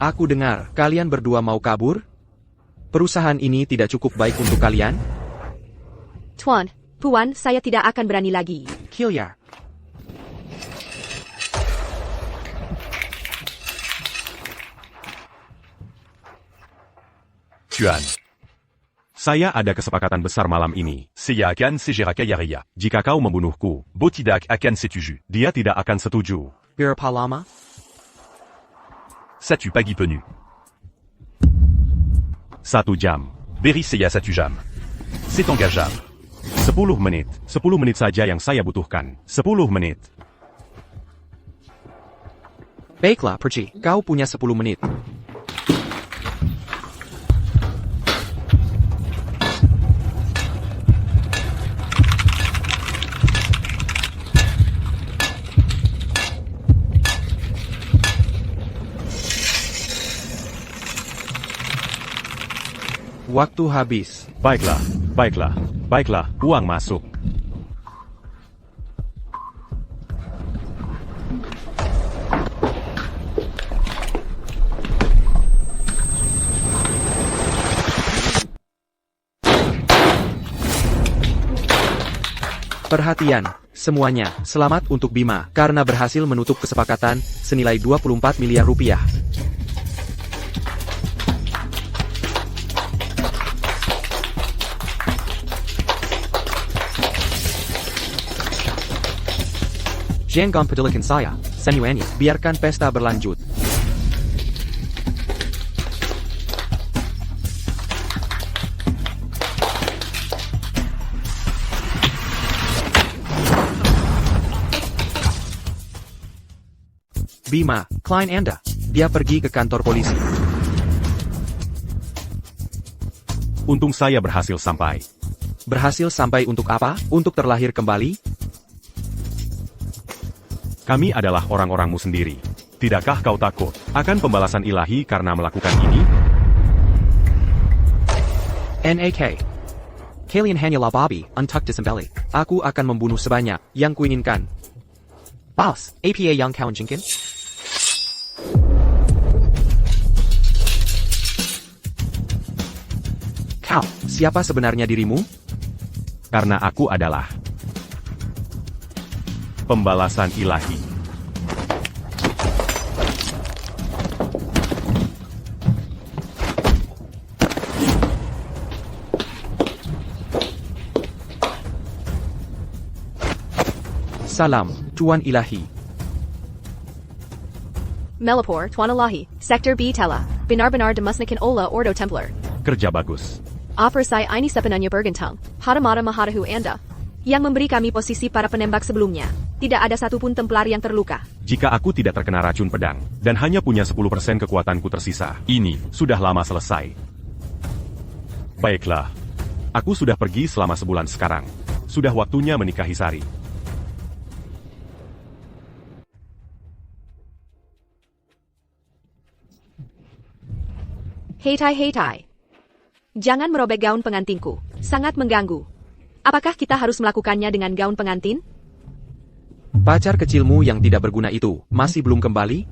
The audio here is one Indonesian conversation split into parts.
Aku dengar, kalian berdua mau kabur? Perusahaan ini tidak cukup baik untuk kalian? Tuan, Puan, saya tidak akan berani lagi. Kilya. Tuan. Saya ada kesepakatan besar malam ini. Saya akan segera kaya. Jika kau membunuhku, Bo tidak akan setuju. Dia tidak akan setuju. Berapa lama? 1 pagi penuh. 1 jam. Beri saya 1 jam. C'est engageable. 10 menit. 10 menit saja yang saya butuhkan. 10 menit. Baiklah, Perci. Kau punya 10 menit. Waktu habis. Baiklah, uang masuk. Perhatian, semuanya, selamat untuk Bima, karena berhasil menutup kesepakatan, senilai 24 miliar rupiah. Jangan pedulikan saya, semuanya, biarkan pesta berlanjut. Bima, klien Anda. Dia pergi ke kantor polisi. Untung saya berhasil sampai. Berhasil sampai untuk apa? Untuk terlahir kembali? Kami adalah orang-orangmu sendiri. Tidakkah kau takut akan pembalasan ilahi karena melakukan ini? NAK. Kalian hanyalah babi, untuk disembeli. Aku akan membunuh sebanyak yang kuinginkan. Boss, APA yang kawan jingkin? Kau, siapa sebenarnya dirimu? Karena aku adalah pembalasan ilahi. Salam, Tuan Ilahi. Melapor, Tuan Ilahi, Sektor B Tela, benar-benar dimusnahkan Ola Ordo Templar. Kerja bagus. Offer saya ini sepenuhnya bergantung pada mata maharahu Anda, yang memberi kami posisi para penembak sebelumnya. Tidak ada satupun Templar yang terluka. Jika aku tidak terkena racun pedang, dan hanya punya 10% kekuatanku tersisa, ini sudah lama selesai. Baiklah. Aku sudah pergi selama sebulan sekarang. Sudah waktunya menikahi Sari. Heitai. Jangan merobek gaun pengantinku. Sangat mengganggu. Apakah kita harus melakukannya dengan gaun pengantin? Pacar kecilmu yang tidak berguna itu, masih belum kembali?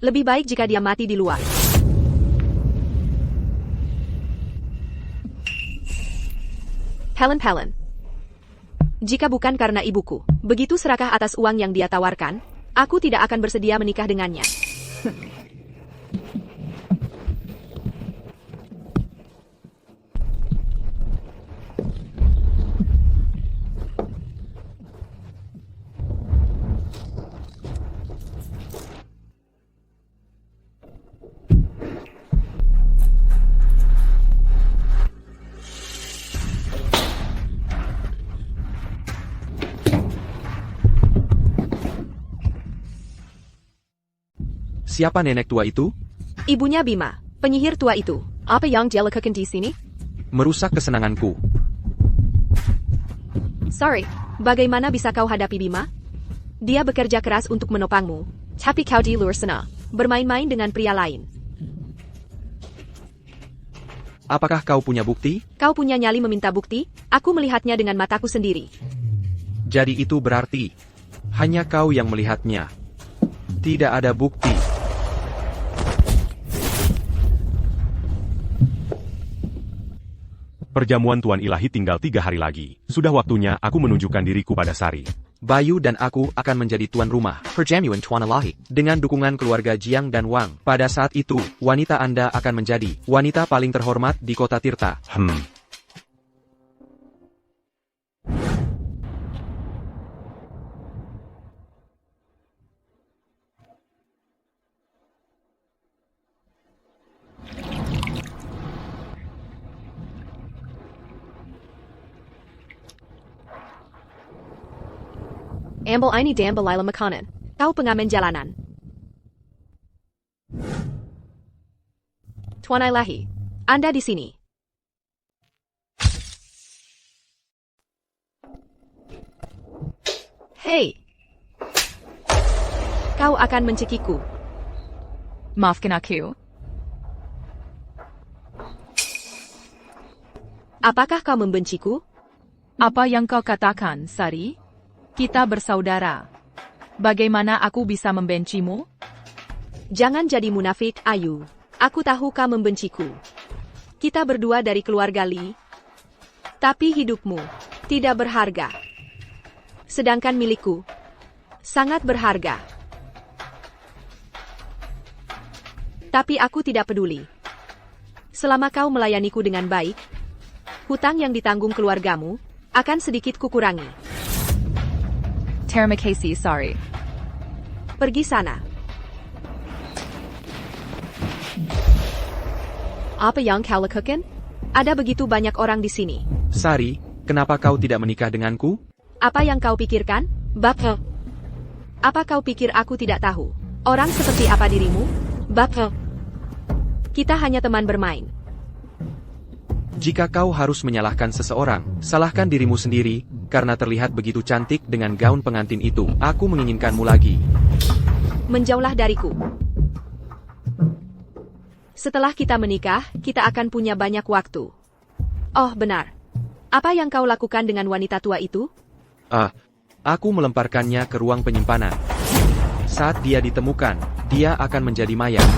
Lebih baik jika dia mati di luar. Helen. Jika bukan karena ibuku, begitu serakah atas uang yang dia tawarkan, aku tidak akan bersedia menikah dengannya. Siapa nenek tua itu? Ibunya Bima, penyihir tua itu. Apa yang dia lakukan di sini? Merusak kesenanganku. Sorry, bagaimana bisa kau hadapi Bima? Dia bekerja keras untuk menopangmu, tapi kau di luar sana, bermain-main dengan pria lain. Apakah kau punya bukti? Kau punya nyali meminta bukti? Aku melihatnya dengan mataku sendiri. Jadi itu berarti hanya kau yang melihatnya. Tidak ada bukti. Perjamuan Tuan Ilahi tinggal 3 hari lagi. Sudah waktunya aku menunjukkan diriku pada Sari. Bayu dan aku akan menjadi tuan rumah perjamuan Tuan Ilahi. Dengan dukungan keluarga Jiang dan Wang. Pada saat itu, wanita Anda akan menjadi wanita paling terhormat di kota Tirta. Ambil ini dan belailah makanan. Kau pengamen jalanan. Tuan Ilahi, Anda di sini. Hei. Kau akan mencekiku. Maafkan aku. Apakah kau membenciku? Apa yang kau katakan, Sari? Kita bersaudara. Bagaimana aku bisa membencimu? Jangan jadi munafik, Ayu. Aku tahu kau membenciku. Kita berdua dari keluarga Li. Tapi hidupmu tidak berharga. Sedangkan milikku sangat berharga. Tapi aku tidak peduli. Selama kau melayaniku dengan baik, hutang yang ditanggung keluargamu akan sedikit kukurangi. Terima kasih, Sari. Pergi sana. Apa yang kau lakukan? Ada begitu banyak orang di sini. Sari, kenapa kau tidak menikah denganku? Apa yang kau pikirkan, Bapak? Apa kau pikir aku tidak tahu? Orang seperti apa dirimu, Bapak? Kita hanya teman bermain. Jika kau harus menyalahkan seseorang, salahkan dirimu sendiri, karena terlihat begitu cantik dengan gaun pengantin itu. Aku menginginkanmu lagi. Menjauhlah dariku. Setelah kita menikah, kita akan punya banyak waktu. Oh, benar. Apa yang kau lakukan dengan wanita tua itu? Aku melemparkannya ke ruang penyimpanan. Saat dia ditemukan, dia akan menjadi mayat.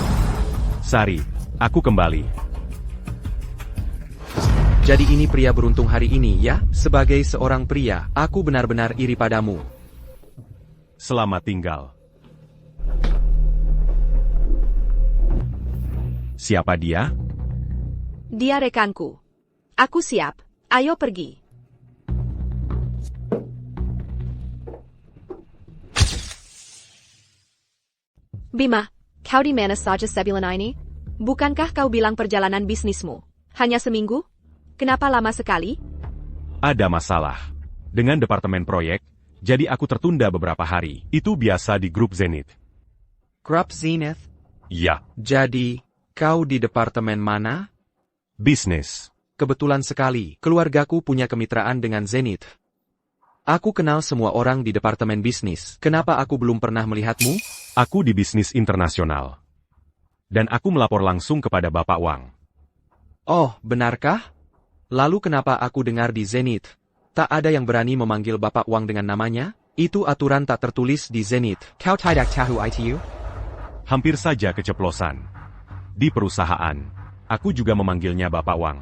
Sari, aku kembali. Jadi ini pria beruntung hari ini ya? Sebagai seorang pria, aku benar-benar iri padamu. Selamat tinggal. Siapa dia? Dia rekanku. Aku siap. Ayo pergi. Bima, kau di mana saja sebulan ini? Bukankah kau bilang perjalanan bisnismu hanya seminggu? Kenapa lama sekali? Ada masalah. Dengan departemen proyek, jadi aku tertunda beberapa hari. Itu biasa di grup Zenith. Grup Zenith? Ya. Jadi, kau di departemen mana? Bisnis. Kebetulan sekali, keluargaku punya kemitraan dengan Zenith. Aku kenal semua orang di departemen bisnis. Kenapa aku belum pernah melihatmu? Aku di bisnis internasional. Dan aku melapor langsung kepada Bapak Wang. Oh, benarkah? Lalu kenapa aku dengar di Zenith tak ada yang berani memanggil Bapak Wang dengan namanya? Itu aturan tak tertulis di Zenith. Kau tidak tahu itu? Hampir saja keceplosan. Di perusahaan, aku juga memanggilnya Bapak Wang.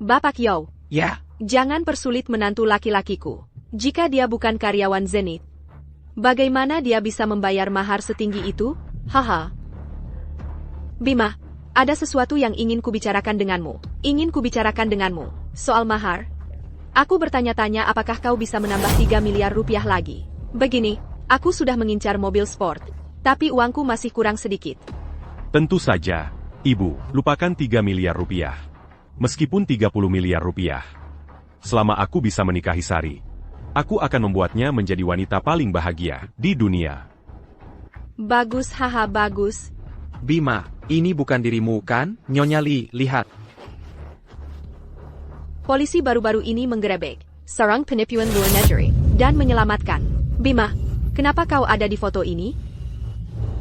Bapak Yo. Ya. Jangan persulit menantu laki-lakiku. Jika dia bukan karyawan Zenith, bagaimana dia bisa membayar mahar setinggi itu? Haha. Bima, ada sesuatu yang ingin kubicarakan denganmu. Soal mahar. Aku bertanya-tanya apakah kau bisa menambah 3 miliar rupiah lagi. Begini, aku sudah mengincar mobil sport. Tapi uangku masih kurang sedikit. Tentu saja, Ibu, lupakan 3 miliar rupiah. Meskipun 30 miliar rupiah. Selama aku bisa menikahi Sari, aku akan membuatnya menjadi wanita paling bahagia di dunia. Bagus, haha, bagus. Bima, ini bukan dirimu kan? Nyonya Li, lihat. Polisi baru-baru ini menggerebek seorang penipuan luar negeri dan menyelamatkan. Bima, kenapa kau ada di foto ini?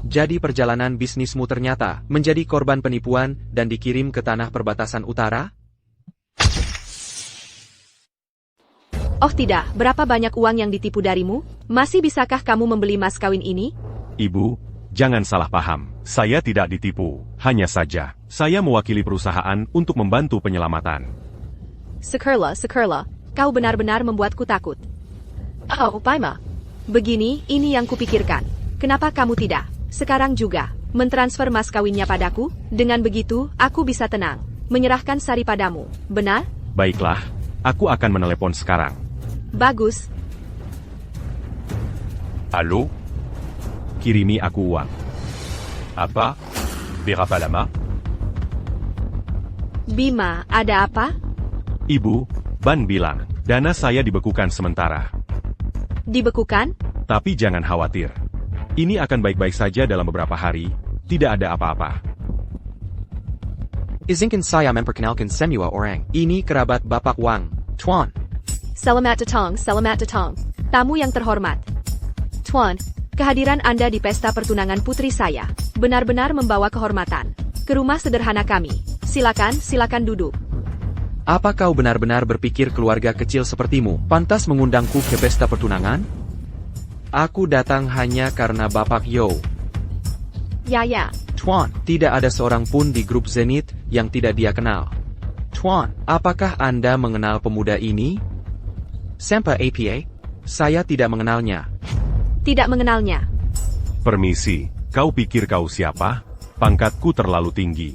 Jadi perjalanan bisnismu ternyata menjadi korban penipuan dan dikirim ke tanah perbatasan utara? Oh tidak, berapa banyak uang yang ditipu darimu? Masih bisakah kamu membeli mas kawin ini? Ibu, jangan salah paham. Saya tidak ditipu. Hanya saja, saya mewakili perusahaan untuk membantu penyelamatan. Sekerla, kau benar-benar membuatku takut. Oh, Paima. Begini, ini yang kupikirkan. Kenapa kamu tidak, sekarang juga, mentransfer mas kawinnya padaku? Dengan begitu, aku bisa tenang, menyerahkan Sari padamu, benar? Baiklah, aku akan menelepon sekarang. Bagus, Allô? Kirimi aku uang. Apa? Berapa lama? Bima, ada apa? Ibu, Ban bilang, dana saya dibekukan sementara. Dibekukan? Tapi jangan khawatir. Ini akan baik-baik saja dalam beberapa hari, tidak ada apa-apa. Izinkan saya memperkenalkan semua orang. Ini kerabat Bapak Wang, Tuan. Selamat datang. Tamu yang terhormat. Tuan, kehadiran Anda di pesta pertunangan putri saya benar-benar membawa kehormatan ke rumah sederhana kami. Silakan duduk. Apa kau benar-benar berpikir keluarga kecil sepertimu pantas mengundangku ke pesta pertunangan? Aku datang hanya karena Bapak Yo. Ya. Tuan, tidak ada seorang pun di grup Zenith yang tidak dia kenal. Tuan, apakah Anda mengenal pemuda ini? Sampa APA? Saya tidak mengenalnya. Tidak mengenalnya. Permisi, kau pikir kau siapa? Pangkatku terlalu tinggi.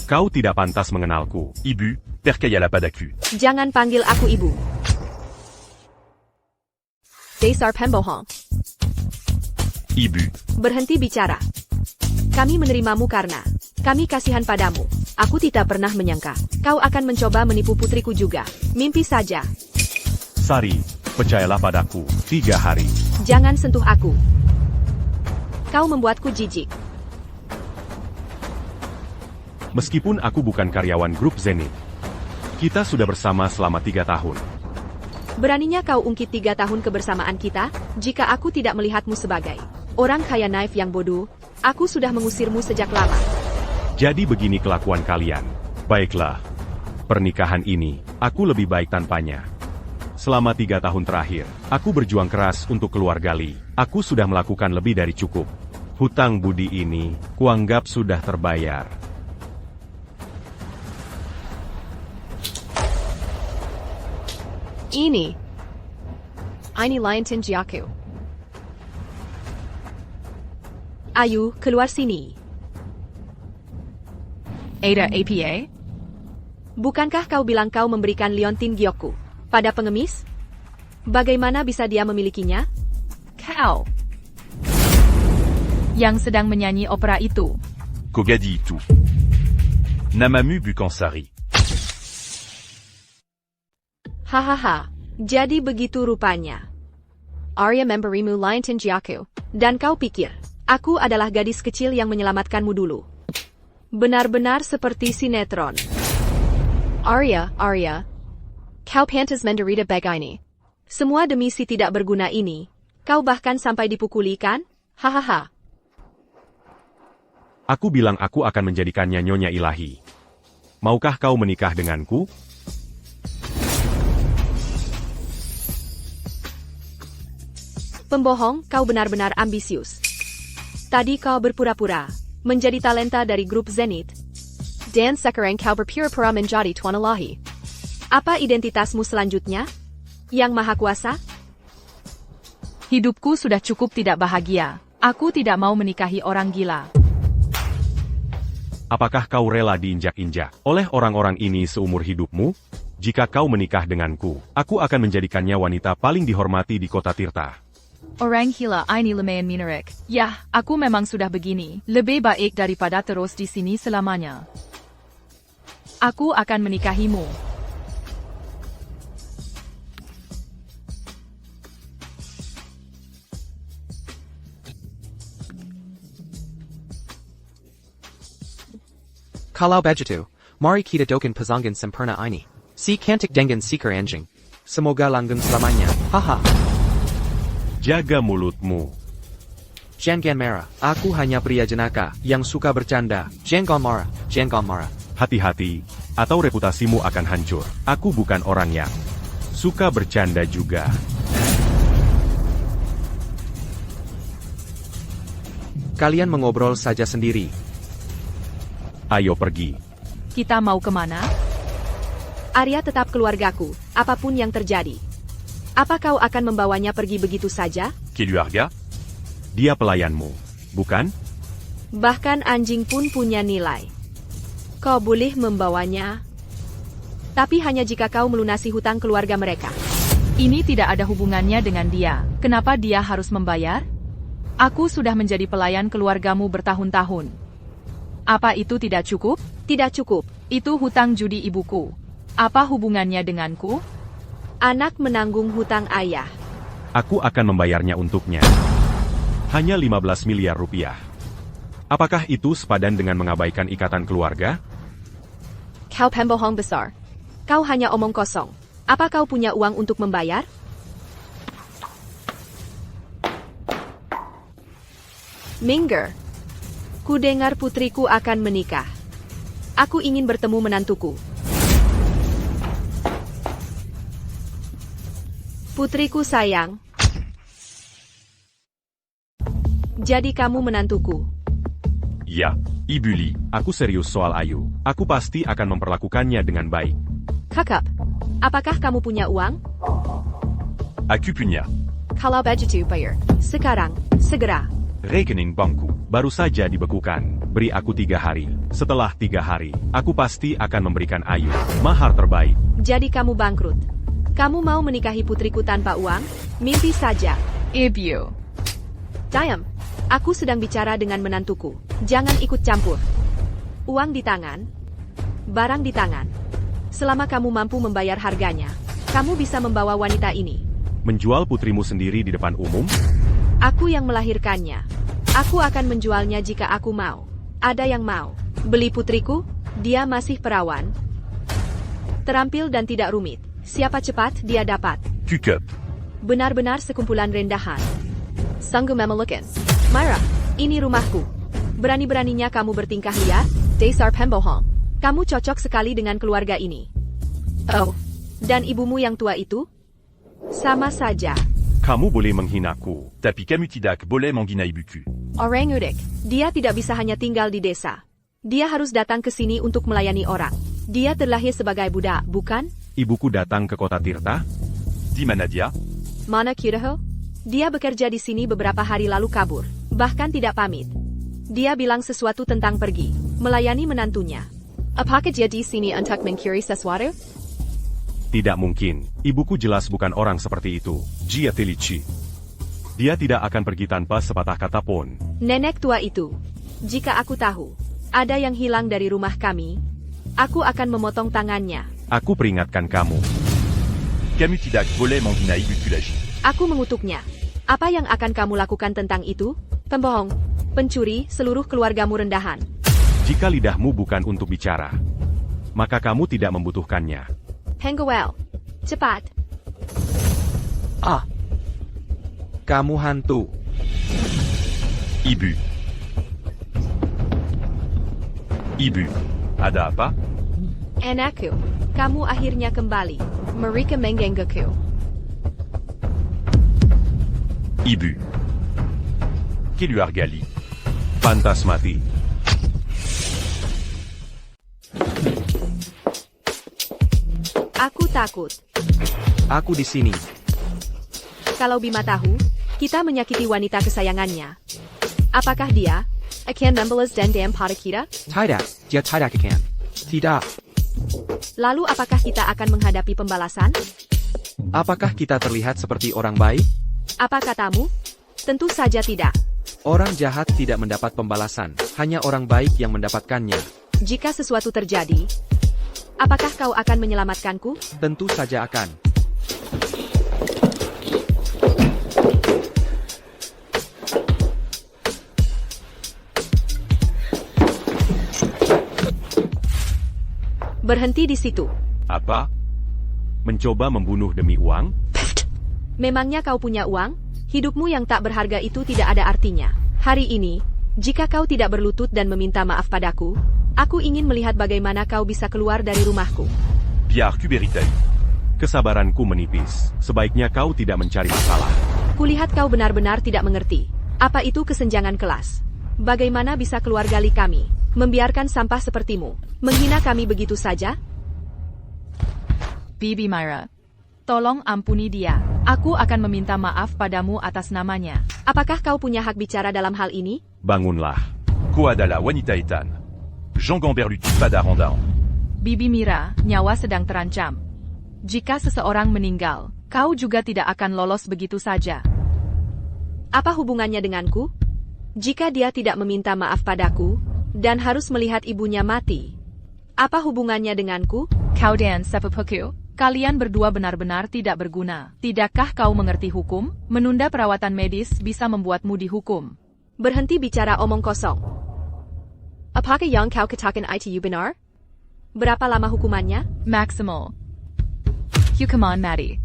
Kau tidak pantas mengenalku. Ibu, perkaya padaku. Jangan panggil aku ibu. Dasar pembohong. Ibu, Berhenti bicara. Kami menerimamu karena kami kasihan padamu. Aku tidak pernah menyangka kau akan mencoba menipu putriku juga. Mimpi saja. Sari, percayalah padaku, 3 hari. Jangan sentuh aku. Kau membuatku jijik. Meskipun aku bukan karyawan grup Zenith, kita sudah bersama selama 3 tahun. Beraninya kau ungkit 3 tahun kebersamaan kita? Jika aku tidak melihatmu sebagai orang kaya naif yang bodoh, aku sudah mengusirmu sejak lama. Jadi begini kelakuan kalian. Baiklah, pernikahan ini, aku lebih baik tanpanya. Selama 3 tahun terakhir, aku berjuang keras untuk keluarga Li. Aku sudah melakukan lebih dari cukup. Hutang budi ini, kuanggap sudah terbayar. Ini Lion Tinjiaku. Ayu, keluar sini. Ada APA? Bukankah kau bilang kau memberikan Liontin Gyoku pada pengemis? Bagaimana bisa dia memilikinya? Kau yang sedang menyanyi opera itu. Kogadi itu. Namamu Bukansari. Hahaha, jadi begitu rupanya. Arya memberimu Liontin Gyoku, dan kau pikir aku adalah gadis kecil yang menyelamatkanmu dulu. Benar-benar seperti sinetron. Arya, kau pantas menderita begini. Semua demi si tidak berguna ini. Kau bahkan sampai dipukuli kan? Hahaha. Aku bilang aku akan menjadikannya nyonya ilahi. Maukah kau menikah denganku? Pembohong, kau benar-benar ambisius. Tadi kau berpura-pura menjadi talenta dari grup Zenith. Dan sekarang kau berpura-pura menjadi Tuan Ilahi. Apa identitasmu selanjutnya? Yang Maha Kuasa? Hidupku sudah cukup tidak bahagia. Aku tidak mau menikahi orang gila. Apakah kau rela diinjak-injak oleh orang-orang ini seumur hidupmu? Jika kau menikah denganku, aku akan menjadikannya wanita paling dihormati di kota Tirta. Orang gila ini lumayan menarik. Yah, aku memang sudah begini. Lebih baik daripada terus di sini selamanya. Aku akan menikahimu. Kalau begitu, mari kita doakan pasangan sempurna ini. Si cantik dengan seekor anjing. Semoga langgeng selamanya. Haha. Jaga mulutmu. Jangan marah. Aku hanya pria jenaka yang suka bercanda. Jangan marah. Hati-hati, atau reputasimu akan hancur. Aku bukan orang yang suka bercanda juga. Kalian mengobrol saja sendiri. Ayo pergi. Kita mau kemana? Arya tetap keluargaku, apapun yang terjadi. Apa kau akan membawanya pergi begitu saja? Keluarga? Dia pelayanmu, bukan? Bahkan anjing pun punya nilai. Kau boleh membawanya, tapi hanya jika kau melunasi hutang keluarga mereka. Ini tidak ada hubungannya dengan dia. Kenapa dia harus membayar? Aku sudah menjadi pelayan keluargamu bertahun-tahun. Apa itu tidak cukup? Tidak cukup. Itu hutang judi ibuku. Apa hubungannya denganku? Anak menanggung hutang ayah. Aku akan membayarnya untuknya. Hanya 15 miliar rupiah. Apakah itu sepadan dengan mengabaikan ikatan keluarga? Kau pembohong besar. Kau hanya omong kosong. Apa kau punya uang untuk membayar? Minggir. Ku dengar putriku akan menikah. Aku ingin bertemu menantuku. Putriku sayang. Jadi kamu menantuku. Ya, Ibu Li. Aku serius soal Ayu. Aku pasti akan memperlakukannya dengan baik. Kakak, apakah kamu punya uang? Aku punya. Kalau begitu bayar. Sekarang, segera. Rekening bankku. Baru saja dibekukan. Beri aku 3 hari. Setelah 3 hari, aku pasti akan memberikan Ayu mahar terbaik. Jadi kamu bangkrut. Kamu mau menikahi putriku tanpa uang? Mimpi saja. Ibu. Diam. Aku sedang bicara dengan menantuku. Jangan ikut campur. Uang di tangan. Barang di tangan. Selama kamu mampu membayar harganya, kamu bisa membawa wanita ini. Menjual putrimu sendiri di depan umum? Aku yang melahirkannya. Aku akan menjualnya jika aku mau. Ada yang mau beli putriku? Dia masih perawan. Terampil dan tidak rumit. Siapa cepat, dia dapat. Cukup. Benar-benar sekumpulan rendahan. Sanggup memelukan. Mara, ini rumahku. Berani-beraninya kamu bertingkah liar? Dasar pembohong. Kamu cocok sekali dengan keluarga ini. Oh, dan ibumu yang tua itu? Sama saja. Kamu boleh menghinaku. Tapi kamu tidak boleh menghina ibuku. Orang udik. Dia tidak bisa hanya tinggal di desa. Dia harus datang ke sini untuk melayani orang. Dia terlahir sebagai budak, bukan? Ibuku datang ke kota Tirta? Di mana dia? Mana Kiraho? Dia bekerja di sini beberapa hari lalu kabur. Bahkan tidak pamit. Dia bilang sesuatu tentang pergi. Melayani menantunya. Apakah dia di sini untuk mencuri sesuatu? Tidak mungkin. Ibuku jelas bukan orang seperti itu. Jia Telici. Dia tidak akan pergi tanpa sepatah kata pun. Nenek tua itu. Jika aku tahu, ada yang hilang dari rumah kami, aku akan memotong tangannya. Aku peringatkan kamu. Kamu tidak boleh menghina ibuku lagi. Aku mengutuknya. Apa yang akan kamu lakukan tentang itu? Pembohong, pencuri, seluruh keluargamu rendahan. Jika lidahmu bukan untuk bicara, maka kamu tidak membutuhkannya. Penguel, cepat. Ah. Kamu hantu. Ibu. Ibu. Ada apa? Anakku, kamu akhirnya kembali. Mereka menggangguku. Ibu. Keluarga Li. Pantas mati. Aku takut. Aku di sini. Kalau Bima tahu, kita menyakiti wanita kesayangannya. Apakah dia akan membalas dendam pada kita? Tidak, dia tidak akan. Tidak. Lalu apakah kita akan menghadapi pembalasan? Apakah kita terlihat seperti orang baik? Apa katamu? Tentu saja tidak. Orang jahat tidak mendapat pembalasan, hanya orang baik yang mendapatkannya. Jika sesuatu terjadi, apakah kau akan menyelamatkanku? Tentu saja akan. Berhenti di situ. Apa? Mencoba membunuh demi uang? Memangnya kau punya uang? Hidupmu yang tak berharga itu tidak ada artinya. Hari ini, jika kau tidak berlutut dan meminta maaf padaku, aku ingin melihat bagaimana kau bisa keluar dari rumahku. Biar ku beritai. Kesabaranku menipis. Sebaiknya kau tidak mencari masalah. Kulihat kau benar-benar tidak mengerti. Apa itu kesenjangan kelas? Bagaimana bisa keluarga Li kami membiarkan sampah sepertimu menghina kami begitu saja? Bibi Myra. Tolong ampuni dia. Aku akan meminta maaf padamu atas namanya. Apakah kau punya hak bicara dalam hal ini? Bangunlah. Koadala wanita Ethan. Jean Gamberluti pada Rondaon. Bibi Mira, nyawa sedang terancam. Jika seseorang meninggal, kau juga tidak akan lolos begitu saja. Apa hubungannya denganku? Jika dia tidak meminta maaf padaku, dan harus melihat ibunya mati, apa hubungannya denganku? Kau dan sepupuku, kalian berdua benar-benar tidak berguna. Tidakkah kau mengerti hukum? Menunda perawatan medis bisa membuatmu dihukum. Berhenti bicara omong kosong. Apakah yang kau katakan itu benar? Berapa lama hukumannya? Maximal. Hukuman mati.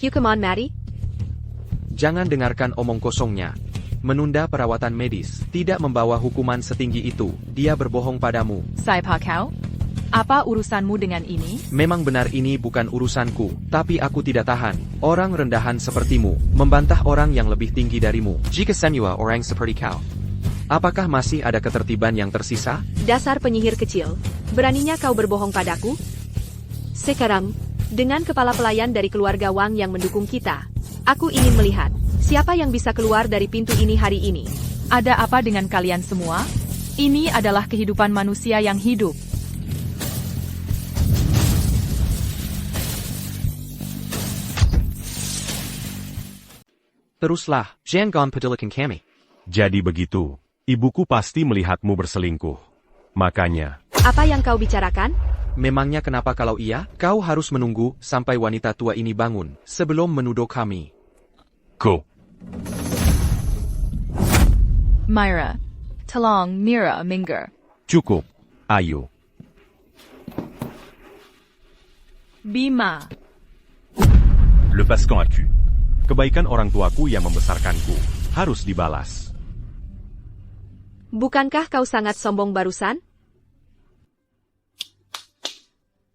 Hukuman mati? Jangan dengarkan omong kosongnya. Menunda perawatan medis tidak membawa hukuman setinggi itu. Dia berbohong padamu. Siapa kau? Apa urusanmu dengan ini? Memang benar ini bukan urusanku, tapi aku tidak tahan. Orang rendahan sepertimu, membantah orang yang lebih tinggi darimu. Jika semua orang seperti kau, apakah masih ada ketertiban yang tersisa? Dasar penyihir kecil, beraninya kau berbohong padaku? Sekarang, dengan kepala pelayan dari keluarga Wang yang mendukung kita, aku ingin melihat siapa yang bisa keluar dari pintu ini hari ini. Ada apa dengan kalian semua? Ini adalah kehidupan manusia yang hidup. Teruslah, jangan pedulikan kami. Jadi begitu. Ibuku pasti melihatmu berselingkuh. Makanya, Apa yang kau bicarakan? Memangnya kenapa kalau iya, kau harus menunggu sampai wanita tua ini bangun, sebelum menuduh kami. Ko. Myra. Tolong Mira minggir. cukup. Ayo. Bima. Le Pascan Acu. Kebaikan orang tuaku yang membesarkanku harus dibalas. Bukankah kau sangat sombong barusan?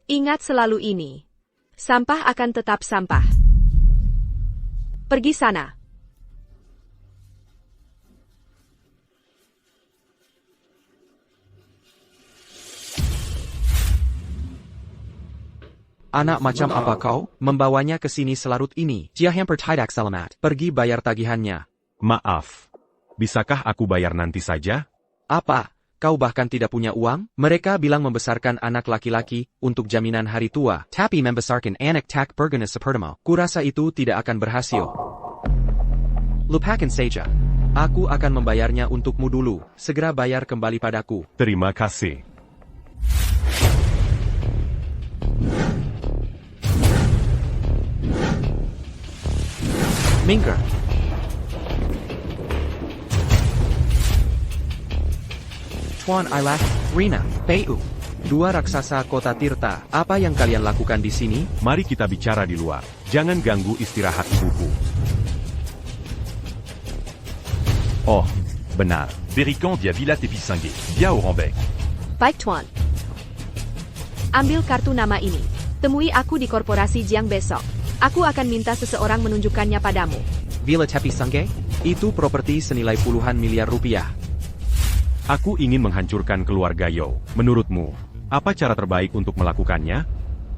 Ingat selalu ini. Sampah akan tetap sampah. Pergi sana. Anak macam apa kau, membawanya ke sini selarut ini? Jangan pertidak selamat. Pergi bayar tagihannya. Maaf. Bisakah aku bayar nanti saja? Apa? Kau bahkan tidak punya uang? Mereka bilang membesarkan anak laki-laki untuk jaminan hari tua. Tapi membesarkan anak tak berguna sepertimu. Kurasa itu tidak akan berhasil. Lupakan saja. Aku akan membayarnya untukmu dulu. Segera bayar kembali padaku. Terima kasih. Minggir. Tuan Ailah, Rina, Pei-u. Dua raksasa kota Tirta, apa yang kalian lakukan di sini? Mari kita bicara di luar. Jangan ganggu istirahat ibuku. Oh, benar. Berikan dia Villa Tepisangue. Dia Oranbec. Baik, Tuan. Ambil kartu nama ini. Temui aku di korporasi Jiang besok. Aku akan minta seseorang menunjukkannya padamu. Villa Tepisangue? Itu properti senilai puluhan miliar rupiah. Aku ingin menghancurkan keluarga Yao. Menurutmu, apa cara terbaik untuk melakukannya?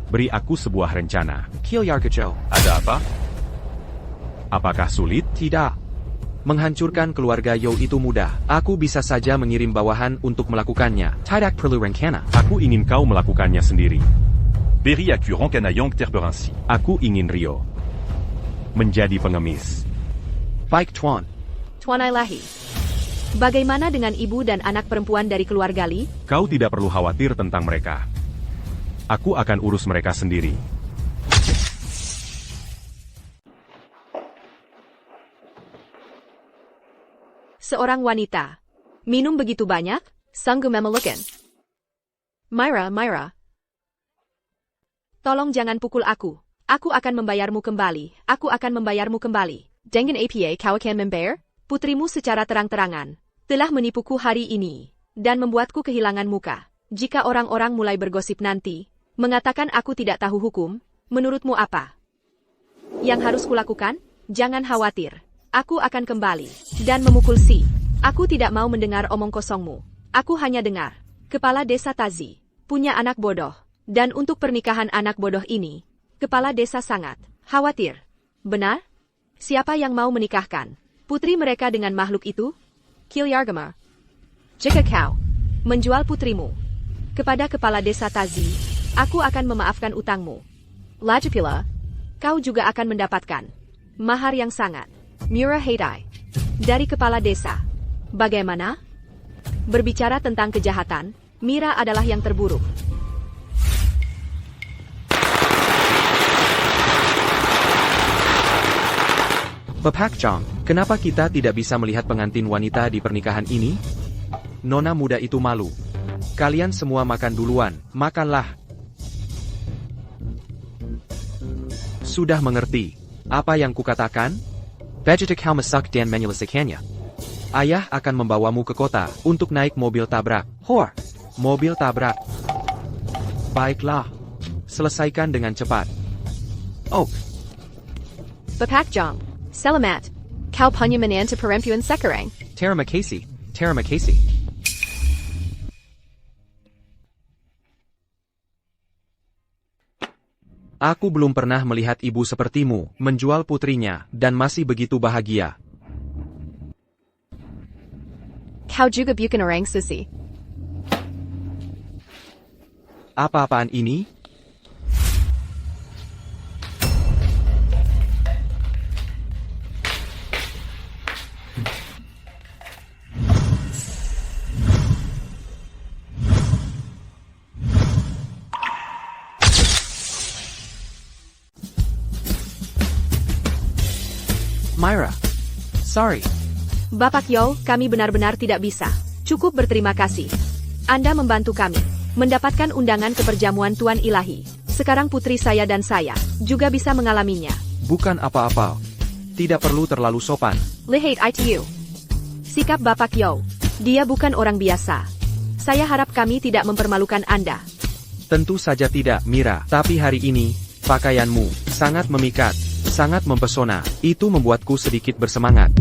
Beri aku sebuah rencana. Kilyar Kejau. Ada apa? Apakah sulit? Tidak. Menghancurkan keluarga Yao itu mudah. Aku bisa saja mengirim bawahan untuk melakukannya. Tidak perlu rencana. Aku ingin kau melakukannya sendiri. Berry Acu Rancanayang Terberansi. Aku ingin Rio menjadi pengemis. Baik, Tuan. Tuan Ailahi. Bagaimana dengan ibu dan anak perempuan dari keluarga Li? Kau tidak perlu khawatir tentang mereka. Aku akan urus mereka sendiri. Seorang wanita. Minum begitu banyak? Sanggup memelukan. Myra. Tolong jangan pukul aku. Aku akan membayarmu kembali. Aku akan membayarmu kembali. Dengan apa kau akan membayar? Putrimu secara terang-terangan telah menipuku hari ini dan membuatku kehilangan muka. Jika orang-orang mulai bergosip nanti, mengatakan aku tidak tahu hukum, menurutmu apa yang harus kulakukan? Jangan khawatir. Aku akan kembali dan memukul si. Aku tidak mau mendengar omong kosongmu. Aku hanya dengar. Kepala Desa Tazi. punya anak bodoh. Dan untuk pernikahan anak bodoh ini, kepala desa sangat khawatir. Benar? Siapa yang mau menikahkan putri mereka dengan makhluk itu? Kilyargama. Jika kau menjual putrimu kepada kepala desa Tazi, aku akan memaafkan utangmu. Lagi pula, kau juga akan mendapatkan mahar yang sangat murah hadiah dari kepala desa. Bagaimana? Berbicara tentang kejahatan, Mira adalah yang terburuk. Pepak Chong, kenapa kita tidak bisa melihat pengantin wanita di pernikahan ini? Nona muda itu malu. Kalian semua makan duluan, makanlah. Sudah mengerti apa yang kukatakan? Begitu kau masak dan menyelesaikannya, ayah akan membawamu ke kota untuk naik mobil tabrak. Hor, mobil tabrak. Baiklah, selesaikan dengan cepat. Oh, Bapak Jong, selamat. Kau punya menantu perempuan sekarang. Terima kasih, terima kasih. Aku belum pernah melihat ibu sepertimu menjual putrinya dan masih begitu bahagia. Kau juga bukan orang susi. Apa-apaan ini? Myra. Sorry. Bapak Yo, kami benar-benar tidak bisa. Cukup berterima kasih. Anda membantu kami mendapatkan undangan ke perjamuan Tuan Ilahi. Sekarang putri saya dan saya juga bisa mengalaminya. Bukan apa-apa. Tidak perlu terlalu sopan. Lihat itu. Sikap Bapak Yo. Dia bukan orang biasa. Saya harap kami tidak mempermalukan Anda. Tentu saja tidak, Mira. Tapi hari ini, pakaianmu sangat memikat, sangat mempesona. Itu membuatku sedikit bersemangat.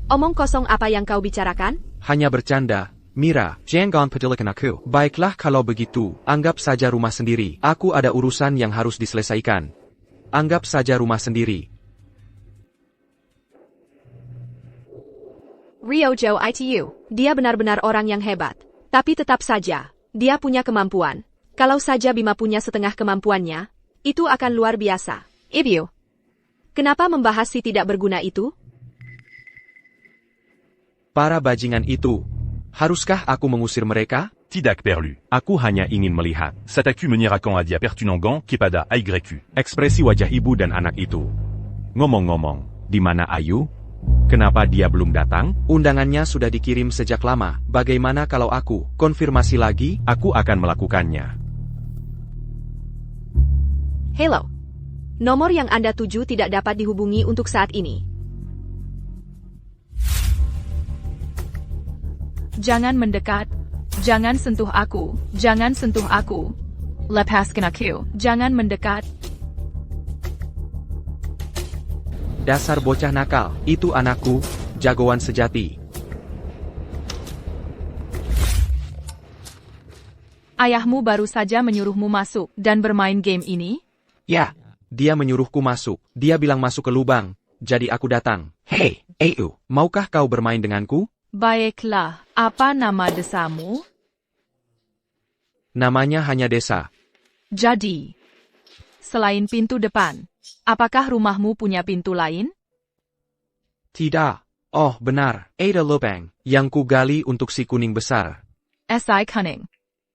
Omong kosong apa yang kau bicarakan? Hanya bercanda. Mira, jangan pedulikan aku. Baiklah kalau begitu, anggap saja rumah sendiri. Aku ada urusan yang harus diselesaikan. Anggap saja rumah sendiri. Ryojo itu. Dia benar-benar orang yang hebat. Tapi tetap saja, dia punya kemampuan. Kalau saja Bima punya setengah kemampuannya, itu akan luar biasa. Ibu, kenapa membahas si tidak berguna itu? Para bajingan itu. Haruskah aku mengusir mereka? Tidak perlu. Aku hanya ingin melihat Sataku menira quand adia pertunangan kepada AYQ. ekspresi wajah ibu dan anak itu. Ngomong-ngomong, di mana Ayu? Kenapa dia belum datang? Undangannya sudah dikirim sejak lama. Bagaimana kalau aku konfirmasi lagi? Aku akan melakukannya. Hello. Nomor yang Anda tuju tidak dapat dihubungi untuk saat ini. Jangan mendekat. Jangan sentuh aku. Jangan sentuh aku. Lepaskan aku. Jangan mendekat. Dasar bocah nakal. Itu anakku, jagoan sejati. Ayahmu baru saja menyuruhmu masuk dan bermain game ini? Ya, dia menyuruhku masuk. Dia bilang masuk ke lubang. Jadi aku datang. Hei, Ayu, maukah kau bermain denganku? Baiklah, apa nama desamu? Namanya hanya Desa. Jadi, selain pintu depan, apakah rumahmu punya pintu lain? Tidak. Oh, benar. Ada lubang yang kugali untuk si kuning besar. Si kuning.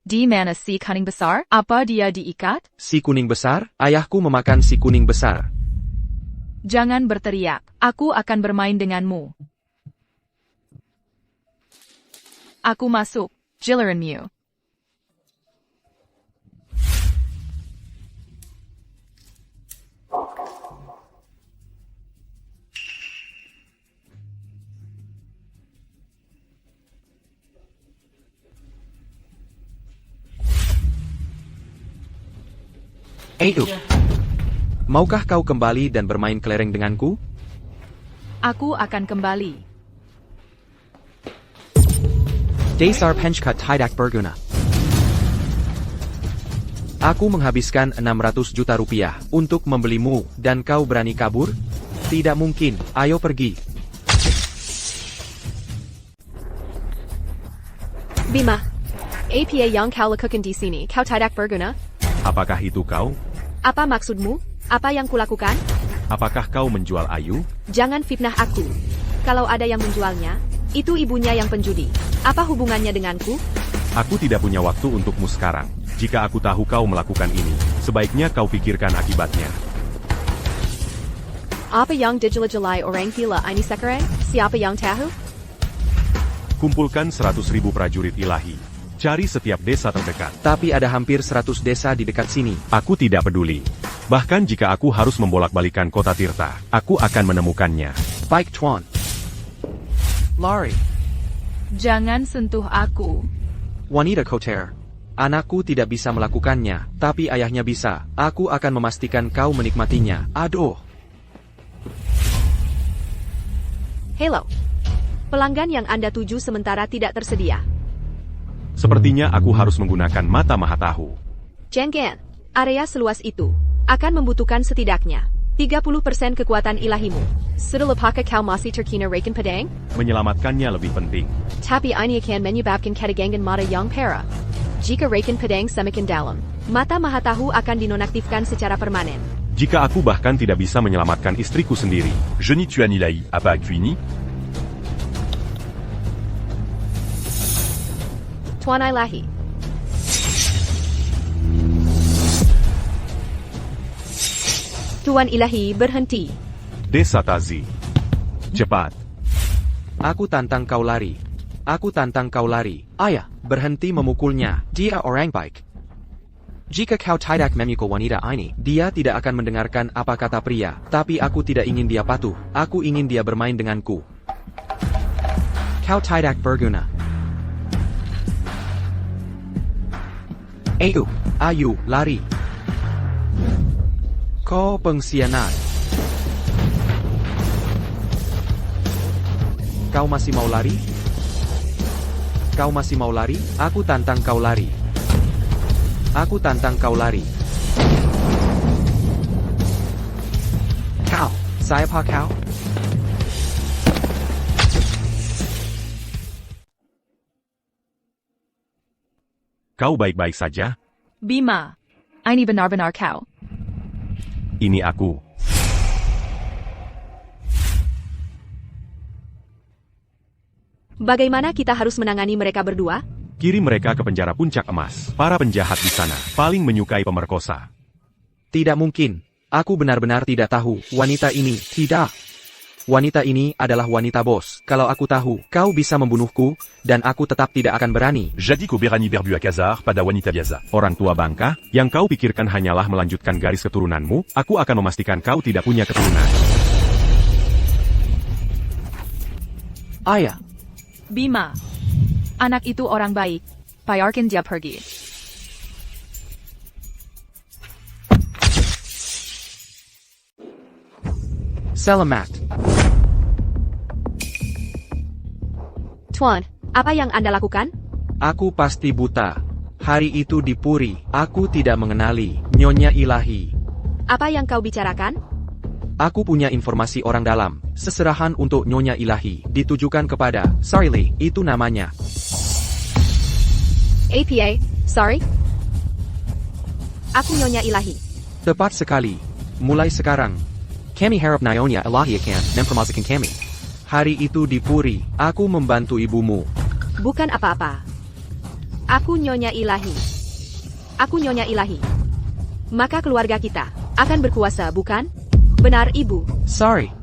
Di mana si kuning besar? Apa dia diikat? Si kuning besar? Ayahku memakan si kuning besar. Jangan berteriak. Aku akan bermain denganmu. Aku masuk. Giliranmu. Ayu, maukah kau kembali dan bermain kelereng denganku? Aku akan kembali. Dasar penchkat tidak berguna. Aku menghabiskan 600 juta rupiah untuk membelimu dan kau berani kabur? Tidak mungkin, ayo pergi. Bima. Apa yang kau lakukan di sini? Kau tidak berguna? Apakah itu kau? Apa maksudmu? Apa yang kulakukan? Apakah kau menjual Ayu? Jangan fitnah aku. Kalau ada yang menjualnya, itu ibunya yang penjudi. Apa hubungannya denganku? Aku tidak punya waktu untukmu sekarang. Jika aku tahu kau melakukan ini, sebaiknya kau pikirkan akibatnya. Apa yang dijelajah orang gila ini sekarang? Siapa yang tahu? Kumpulkan 100.000 prajurit ilahi. Cari setiap desa terdekat. Tapi ada hampir 100 desa di dekat sini. Aku tidak peduli. Bahkan jika aku harus membolak-balikan kota Tirta, aku akan menemukannya. Baik Tuan. Lari. Jangan sentuh aku. Wanita Koter. Anakku tidak bisa melakukannya, tapi ayahnya bisa. Aku akan memastikan kau menikmatinya. Aduh. Hello. Pelanggan yang Anda tuju sementara tidak tersedia. Sepertinya aku harus menggunakan mata mahatahu. Jangan. Area seluas itu akan membutuhkan setidaknya 30% kekuatan ilahimu. Sudah apakah kau masih terkena rekan pedang? Menyelamatkannya lebih penting. Tapi ini akan menyebabkan ketegangan mata yang parah. Jika rekan pedang semakin dalam, mata mahatahu akan dinonaktifkan secara permanen. Jika aku bahkan tidak bisa menyelamatkan istriku sendiri. Je n'y tue Anilai, apa Akuini? Tuan Ilahi. Tuan Ilahi berhenti. Desa Tazi. Cepat. Aku tantang kau lari. Aku tantang kau lari. Ayah, berhenti memukulnya. Dia orang baik. Jika kau tidak memukul wanita ini, dia tidak akan mendengarkan apa kata pria. Tapi aku tidak ingin dia patuh. Aku ingin dia bermain denganku. Kau tidak berguna. Ayu, lari. Kau pengkhianat. Kau masih mau lari? Kau masih mau lari? Aku tantang kau lari. Aku tantang kau lari. Kau, siapa kau? Kau baik-baik saja? Bima. Ini benar-benar kau. Ini aku. Bagaimana kita harus menangani mereka berdua? Kirim mereka ke penjara Puncak Emas. Para penjahat di sana paling menyukai pemerkosa. Tidak mungkin. Aku benar-benar tidak tahu. Wanita ini, tidak. Wanita ini adalah wanita bos. Kalau aku tahu, kau bisa membunuhku, dan aku tetap tidak akan berani. Jadi ko berani berbu à Kazar, pada wanita biasa. Orang tua bangka, yang kau pikirkan hanyalah melanjutkan garis keturunanmu, aku akan memastikan kau tidak punya keturunan. Ayah. Bima. Anak itu orang baik. Biarkan dia pergi. Selamat. Tuan, apa yang Anda lakukan? Aku pasti buta. Hari itu di Puri, aku tidak mengenali Nyonya Ilahi. Apa yang kau bicarakan? Aku punya informasi orang dalam. Seserahan untuk Nyonya Ilahi ditujukan kepada Sarili, itu namanya. APA, sorry? Aku Nyonya Ilahi. Tepat sekali. Mulai sekarang, kami harap Nyonya Ilahi akan mempermasakan kami. Hari itu di Puri, aku membantu ibumu. Bukan apa-apa. Aku Nyonya Ilahi. Aku Nyonya Ilahi. Maka keluarga kita akan berkuasa, bukan? Benar, Ibu. Sorry.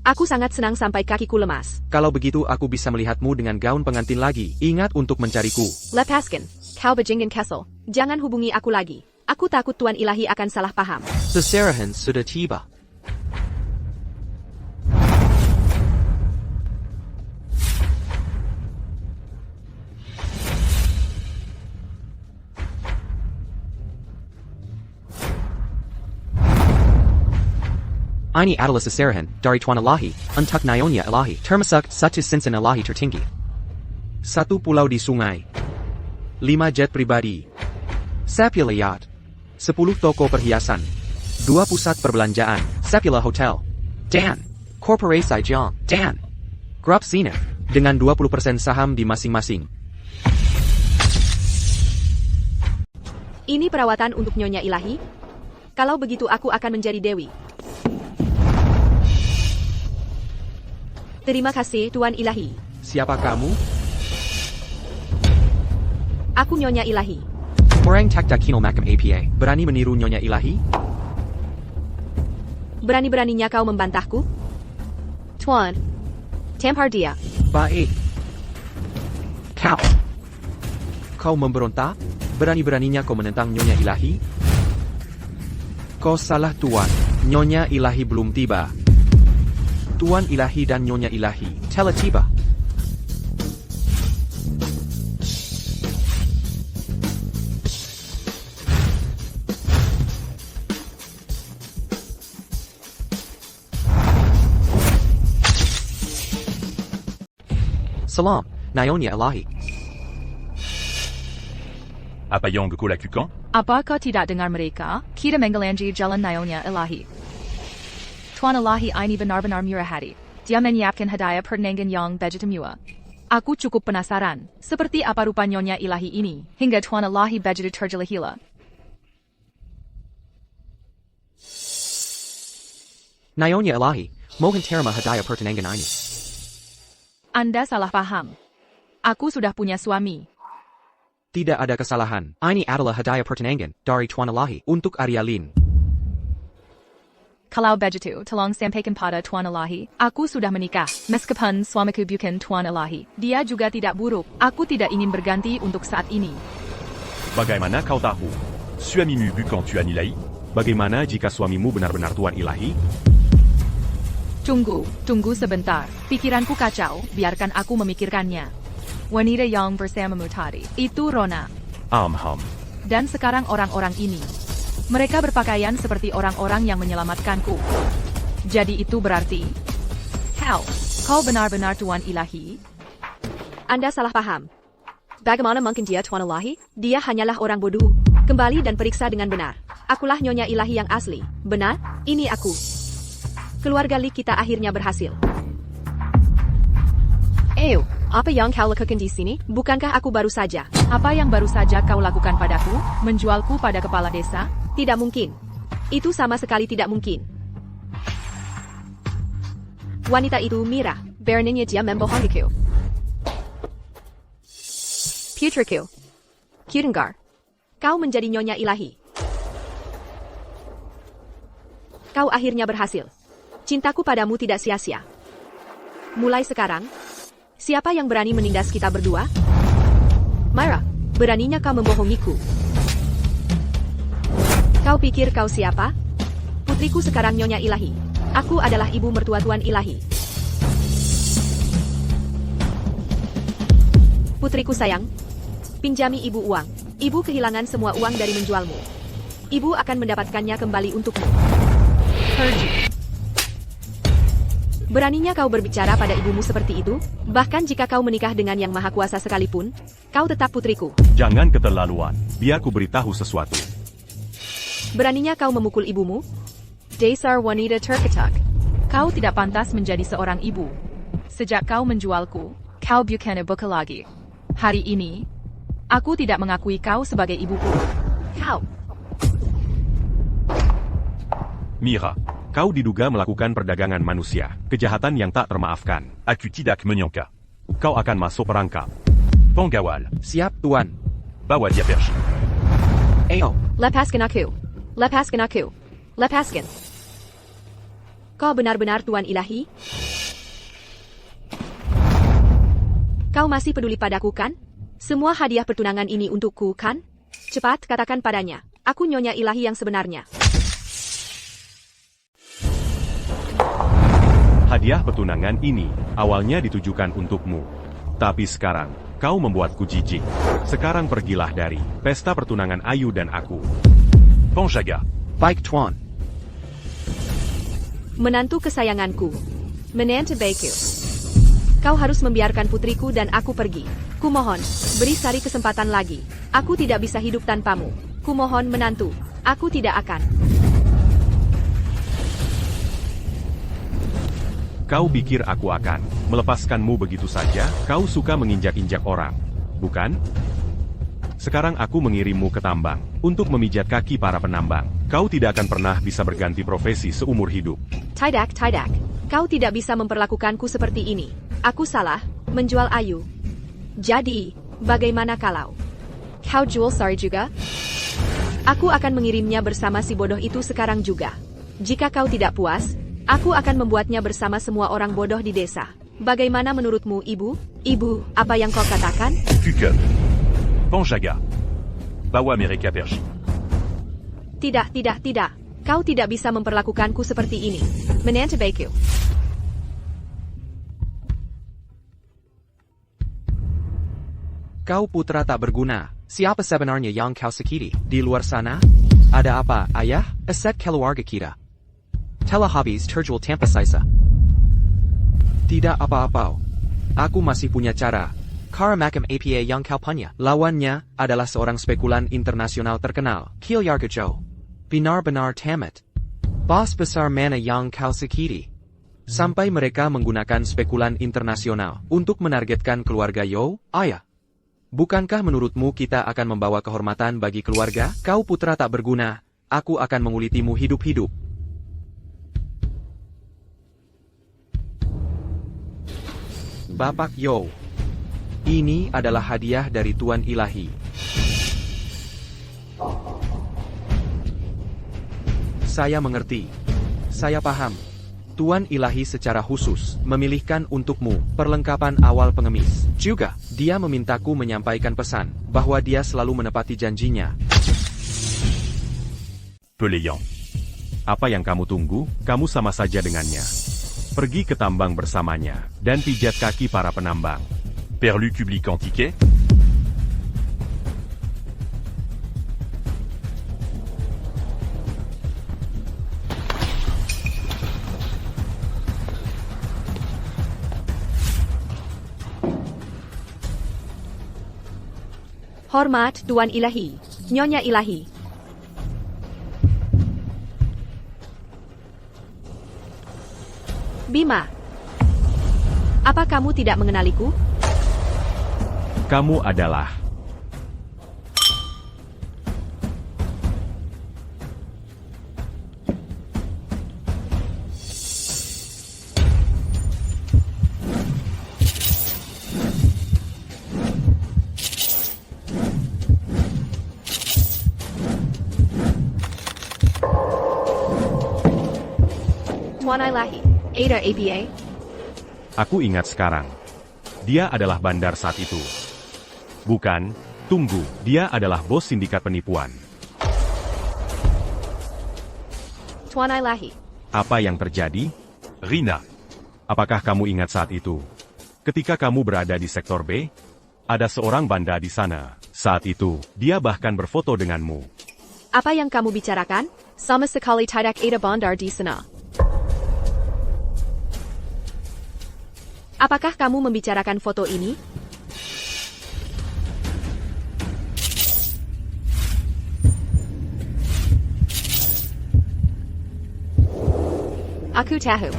Aku sangat senang sampai kakiku lemas. Kalau begitu aku bisa melihatmu dengan gaun pengantin lagi. Ingat untuk mencariku. Lepaskan. Kau bajingan Kessel. Jangan hubungi aku lagi. Aku takut Tuan Ilahi akan salah paham. Seserahan sudah tiba. Ini adalah seserahan dari Tuan Ilahi untuk Nyonya Ilahi termasuk satu sinsan Ilahi tertinggi. 1 pulau di sungai. 5 jet pribadi. 10 yacht. 10 toko perhiasan, 2 pusat perbelanjaan, Sepula Hotel, dan Corporasi Jong, dan Grup Zenith, dengan 20% saham di masing-masing. Ini perawatan untuk Nyonya Ilahi? Kalau begitu aku akan menjadi Dewi. Terima kasih, Tuan Ilahi. Siapa kamu? Aku Nyonya Ilahi. Orang tak kinal makam APA. Berani meniru Nyonya Ilahi? Berani-beraninya kau membantahku? Tuan, tampar dia. Baik. Kau memberontak? Berani-beraninya kau menentang Nyonya Ilahi? Kau salah, Tuan. Nyonya Ilahi belum tiba. Tuan Ilahi dan Nyonya Ilahi telah tiba. Salam, Nyonya Ilahi. Apa yang kau lakukan? Apa kau tidak dengar mereka? Kita menggelanji jalan Nyonya Ilahi. Tuan Ilahi ini benar-benar murah hati. Dia menyiapkan hadiah pertunangan yang begitu mewah. Aku cukup penasaran, seperti apa rupa Nyonya Ilahi ini, hingga Tuan Ilahi begitu tergila-gila. Nyonya Ilahi, mohon terima hadiah pertunangan ini. Anda salah paham. Aku sudah punya suami. Tidak ada kesalahan. Ini adalah hadiah pertunangan dari Tuan Ilahi untuk Arya Lin. Kalau begitu, tolong sampaikan pada Tuan Ilahi, aku sudah menikah. Meskipun suamiku bukan Tuan Ilahi, dia juga tidak buruk. Aku tidak ingin berganti untuk saat ini. Bagaimana kau tahu? Suamimu bukan Tuan Ilahi? Bagaimana jika suamimu benar-benar Tuan Ilahi? Tunggu sebentar. Pikiranku kacau, biarkan aku memikirkannya. Wanita yang bersamamu tadi, itu Rona. Dan Dan sekarang orang-orang ini. Mereka berpakaian seperti orang-orang yang menyelamatkanku. Jadi itu berarti... Kau benar-benar Tuan Ilahi? Anda salah paham. Bagaimana mungkin dia Tuan Ilahi? Dia hanyalah orang bodoh. Kembali dan periksa dengan benar. Akulah Nyonya Ilahi yang asli. Benar? Ini aku. Keluarga Li kita akhirnya berhasil. Apa yang kau lakukan di sini? Bukankah aku baru saja? Apa yang baru saja kau lakukan padaku? Menjualku pada kepala desa? Tidak mungkin. Itu sama sekali tidak mungkin. Wanita itu Mira. Beraninya dia membohongiku. Putriku. Kudengar. Kau menjadi Nyonya Ilahi. Kau akhirnya berhasil. Cintaku padamu tidak sia-sia. Mulai sekarang, siapa yang berani menindas kita berdua? Myra, beraninya kau membohongiku. Kau pikir kau siapa? Putriku sekarang Nyonya Ilahi. Aku adalah ibu mertua Tuan Ilahi. Putriku sayang, pinjami ibu uang. Ibu kehilangan semua uang dari menjualmu. Ibu akan mendapatkannya kembali untukmu. Pergi. Beraninya kau berbicara pada ibumu seperti itu? Bahkan jika kau menikah dengan yang maha kuasa sekalipun, kau tetap putriku. jangan keterlaluan. Biar ku beritahu sesuatu. Beraninya kau memukul ibumu? Dasar wanita terketak. Kau tidak pantas menjadi seorang ibu. Sejak kau menjualku, kau bukan ibuku lagi. Hari ini, aku tidak mengakui kau sebagai ibuku. Kau. Mira, kau diduga melakukan perdagangan manusia, kejahatan yang tak termaafkan. Aku tidak menyangka. Kau akan masuk perangkap. Penggawal, Siap, Tuan. bawa dia pergi. Lepaskan aku. Lepaskan aku. Lepaskan. Kau benar-benar Tuan Ilahi? Kau masih peduli padaku kan? Semua hadiah pertunangan ini untukku kan? Cepat katakan padanya, aku Nyonya Ilahi yang sebenarnya. Hadiah petunangan ini awalnya ditujukan untukmu. Tapi sekarang, kau membuatku jijik. Sekarang pergilah dari pesta pertunangan Ayu dan aku. Penjaga, Baik, Tuan. Menantu kesayanganku. Menantu baikku. Kau harus membiarkan putriku dan aku pergi. Kumohon, beri Sari kesempatan lagi. Aku tidak bisa hidup tanpamu. Kumohon menantu. Aku tidak akan. Kau pikir aku akan melepaskanmu begitu saja? Kau suka menginjak-injak orang, bukan? Sekarang aku mengirimmu ke tambang untuk memijat kaki para penambang. Kau tidak akan pernah bisa berganti profesi seumur hidup. Tidak. Kau tidak bisa memperlakukanku seperti ini. Aku salah, menjual Ayu. Jadi, bagaimana kalau kau jual Sari juga? Aku akan mengirimnya bersama si bodoh itu sekarang juga. Jika kau tidak puas, aku akan membuatnya bersama semua orang bodoh di desa. Bagaimana menurutmu, Ibu? Ibu, apa yang kau katakan? Fuke. Panjaga. Bawa mereka pergi. Tidak. Kau tidak bisa memperlakukanku seperti ini. Menantibaku. Kau putra tak berguna. Siapa sebenarnya yang kau sakiti? Di luar sana? Ada apa, ayah? Aset keluarga kita. Telah habis terjual tanpa sisa. Tidak apa-apa. Aku masih punya cara. Cara macam APA yang kau punya. Lawannya adalah seorang spekulan internasional terkenal, Kilyarga Joe. Benar-benar tamat. Bos besar mana yang kau sakiti? Sampai mereka menggunakan spekulan internasional untuk menargetkan keluarga Yo, ayah. Bukankah menurutmu kita akan membawa kehormatan bagi keluarga? Kau putra tak berguna. Aku akan mengulitimu hidup-hidup. Bapak Yo. Ini adalah hadiah dari Tuan Ilahi. Saya mengerti. Saya paham. Tuan Ilahi secara khusus memilihkan untukmu perlengkapan awal pengemis. Juga, dia memintaku menyampaikan pesan bahwa dia selalu menepati janjinya. Pelayant. Apa yang kamu tunggu? Kamu sama saja dengannya. Pergi ke tambang bersamanya dan pijat kaki para penambang. Perlu public en ticket. Hormat, Tuan Ilahi. Nyonya Ilahi. Bima. Apa kamu tidak mengenaliku? Kamu adalah... Tuan Ilahi. Ada APA? Aku ingat sekarang. Dia adalah bandar saat itu. Bukan, tunggu, dia adalah bos sindikat penipuan. Tuan Ilahi. Apa yang terjadi? Rina. Apakah kamu ingat saat itu? Ketika kamu berada di sektor B, ada seorang banda di sana. Saat itu, dia bahkan berfoto denganmu. Apa yang kamu bicarakan? Sama sekali tidak ada bandar di sana. Apakah kamu membicarakan foto ini? Aku tahu.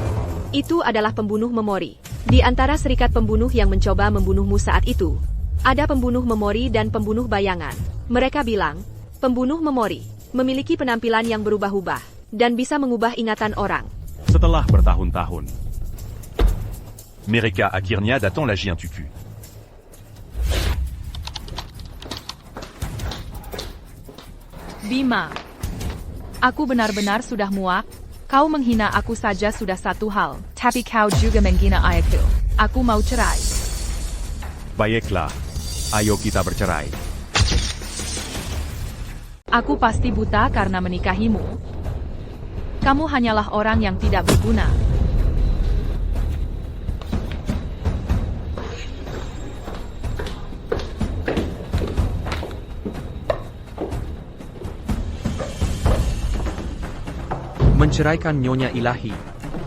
Itu adalah pembunuh memori. Di antara serikat pembunuh yang mencoba membunuhmu saat itu, ada pembunuh memori dan pembunuh bayangan. Mereka bilang, pembunuh memori memiliki penampilan yang berubah-ubah dan bisa mengubah ingatan orang. Setelah bertahun-tahun, Mereka akhirnya datang lagi un tutu. Bima. Aku benar-benar sudah muak. Kau menghina aku saja sudah satu hal, tapi kau juga menghina ayahku. Aku mau cerai. baiklah, ayo kita bercerai. Aku pasti buta karena menikahimu. Kamu hanyalah orang yang tidak berguna. Menceraikan Nyonya Ilahi.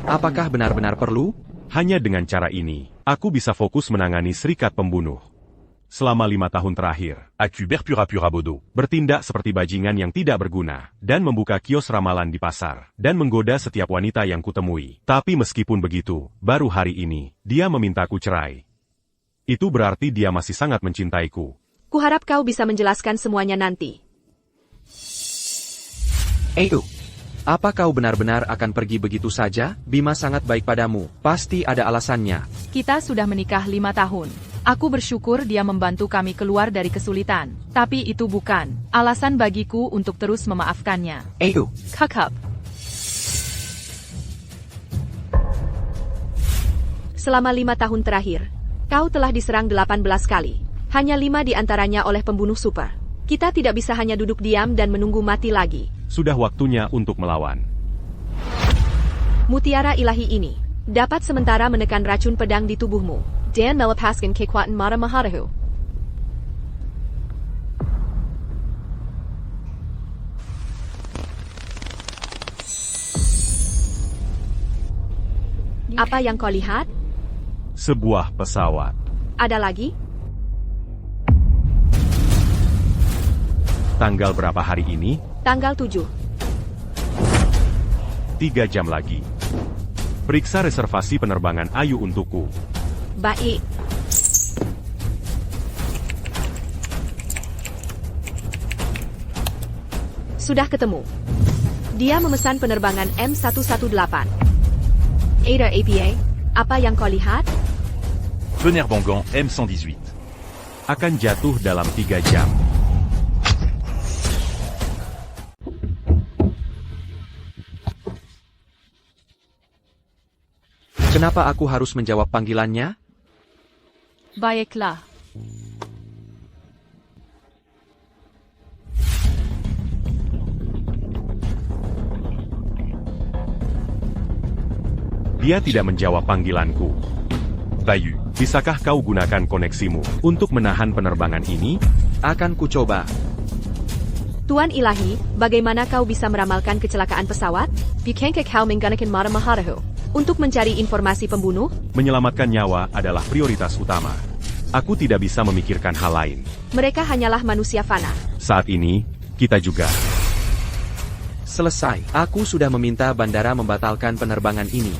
Apakah benar-benar perlu? Hanya dengan cara ini, aku bisa fokus menangani serikat pembunuh. Selama 5 tahun terakhir, Aku berpura-pura bodoh. bertindak seperti bajingan yang tidak berguna, dan membuka kios ramalan di pasar, dan menggoda setiap wanita yang kutemui. Tapi meskipun begitu, baru hari ini, dia memintaku cerai. Itu berarti dia masih sangat mencintaiku. Kuharap kau bisa menjelaskan semuanya nanti. Apa kau benar-benar akan pergi begitu saja? Bima sangat baik padamu, pasti ada alasannya. Kita sudah menikah 5 tahun. Aku bersyukur dia membantu kami keluar dari kesulitan. Tapi itu bukan alasan bagiku untuk terus memaafkannya. Kakak. Selama 5 tahun terakhir, kau telah diserang 18 kali. Hanya 5 di antaranya oleh pembunuh super. Kita tidak bisa hanya duduk diam dan menunggu mati lagi. Sudah waktunya untuk melawan. Mutiara ilahi ini dapat sementara menekan racun pedang di tubuhmu dan melepaskan kekuatan Mata Maharahu. Apa yang kau lihat? Sebuah pesawat. Ada lagi? Tanggal berapa hari ini? Tanggal 7. 3 jam lagi. Periksa reservasi penerbangan Ayu untukku. Baik. Sudah ketemu. Dia memesan penerbangan M118. Ada APA, apa yang kau lihat? Penerbangan M118. Akan jatuh dalam 3 jam. Kenapa aku harus menjawab panggilannya? Baiklah. Dia tidak menjawab panggilanku. Bayu. Bisakah kau gunakan koneksimu untuk menahan penerbangan ini? Akan kucoba. Tuan Ilahi, bagaimana kau bisa meramalkan kecelakaan pesawat? Bukankah kau menggunakan Mata Maharahu untuk mencari informasi pembunuh? Menyelamatkan nyawa adalah prioritas utama. Aku tidak bisa memikirkan hal lain. Mereka hanyalah manusia fana. Saat ini, kita juga. Selesai. Aku sudah meminta bandara membatalkan penerbangan ini.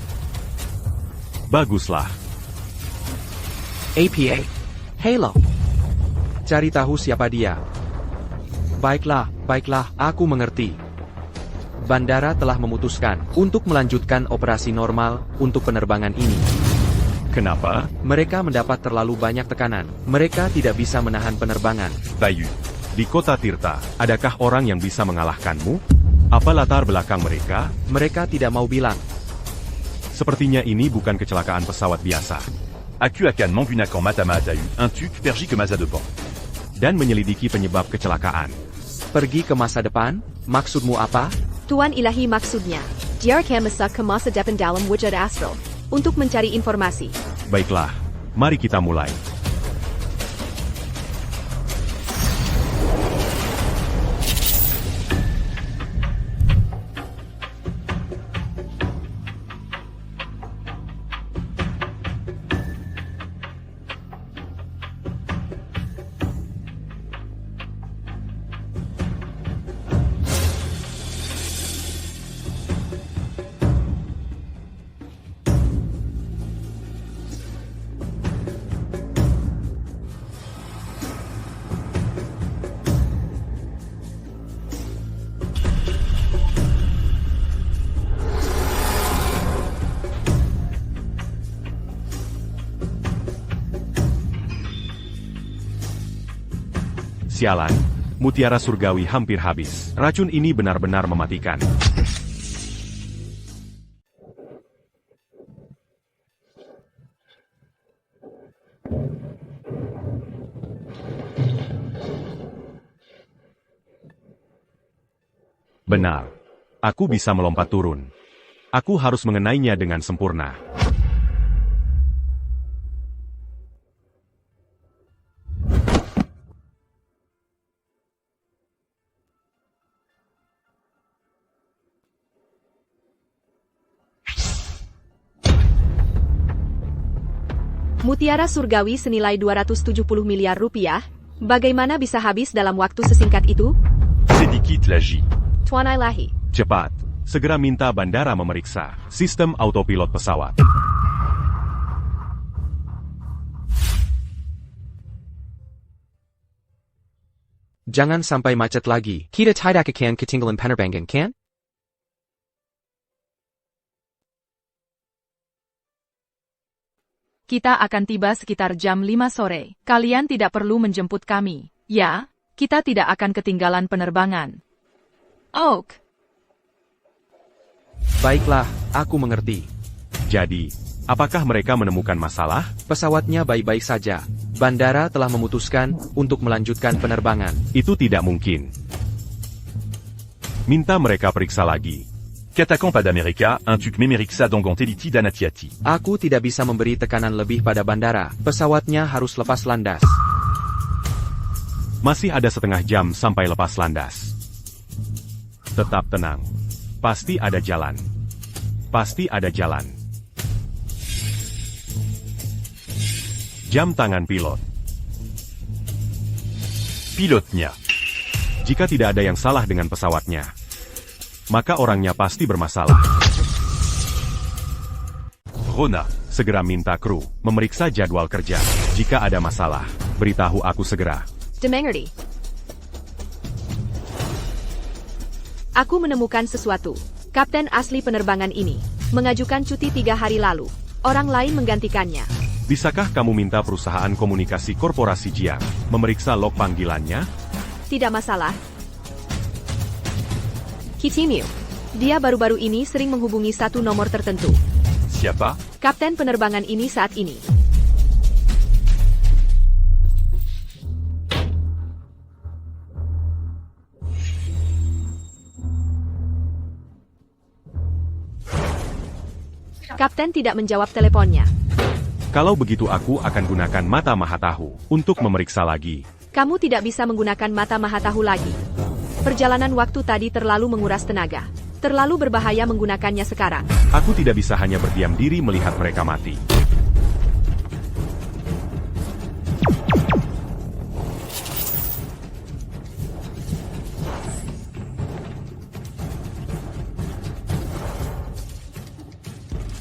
Baguslah. APA. Halo. Cari tahu siapa dia. Baiklah, aku mengerti. Bandara telah memutuskan untuk melanjutkan operasi normal untuk penerbangan ini. Kenapa? Mereka mendapat terlalu banyak tekanan. Mereka tidak bisa menahan penerbangan. Bayu. Di kota Tirta, adakah orang yang bisa mengalahkanmu? Apa latar belakang mereka? Mereka tidak mau bilang. Sepertinya ini bukan kecelakaan pesawat biasa. Aku akan menggunakan mata-mata Atayu, un truc pergi ke masa depan. Dan menyelidiki penyebab kecelakaan. Pergi ke masa depan? Maksudmu apa? Tuan Ilahi maksudnya, dia akan masuk ke masa depan dalam wujud astral untuk mencari informasi. Baiklah, mari kita mulai. Sialan, mutiara surgawi hampir habis. Racun ini benar-benar mematikan. Benar. Aku bisa melompat turun. Aku harus mengenainya dengan sempurna. Mutiara surgawi senilai 270 miliar rupiah, bagaimana bisa habis dalam waktu sesingkat itu? Sedikit lagi. Tuan Ilahi. Cepat, segera minta bandara memeriksa sistem autopilot pesawat. Jangan sampai macet lagi. Kita tidak akan ketinggalan penerbangan, kan? Kita akan tiba sekitar jam 5 sore. Kalian tidak perlu menjemput kami. Ya, kita tidak akan ketinggalan penerbangan. Oak. Baiklah, aku mengerti. Jadi, apakah mereka menemukan masalah? Pesawatnya baik-baik saja. Bandara telah memutuskan untuk melanjutkan penerbangan. Itu tidak mungkin. Minta mereka periksa lagi. Catacomb d'America, un tuk Memerixa Dongonteliti Danatiati. Aku tidak bisa memberi tekanan lebih pada bandara. Pesawatnya harus lepas landas. Masih ada setengah jam sampai lepas landas. Tetap tenang. Pasti ada jalan. Pasti ada jalan. Jam tangan pilot. Pilotnya. Jika tidak ada yang salah dengan pesawatnya, maka orangnya pasti bermasalah. Rona. Segera minta kru memeriksa jadwal kerja. Jika ada masalah, beritahu aku segera. Dimengerti. Aku menemukan sesuatu. Kapten asli penerbangan ini mengajukan cuti 3 hari lalu. Orang lain menggantikannya. Bisakah kamu minta perusahaan komunikasi korporasi Jiang memeriksa log panggilannya? Tidak masalah. Kitimiu. Dia baru-baru ini sering menghubungi satu nomor tertentu. Siapa? Kapten penerbangan ini saat ini. Kapten tidak menjawab teleponnya. Kalau begitu aku akan gunakan mata Mahatahu untuk memeriksa lagi. Kamu tidak bisa menggunakan mata Mahatahu lagi. Perjalanan waktu tadi terlalu menguras tenaga. Terlalu berbahaya menggunakannya sekarang. Aku tidak bisa hanya berdiam diri melihat mereka mati.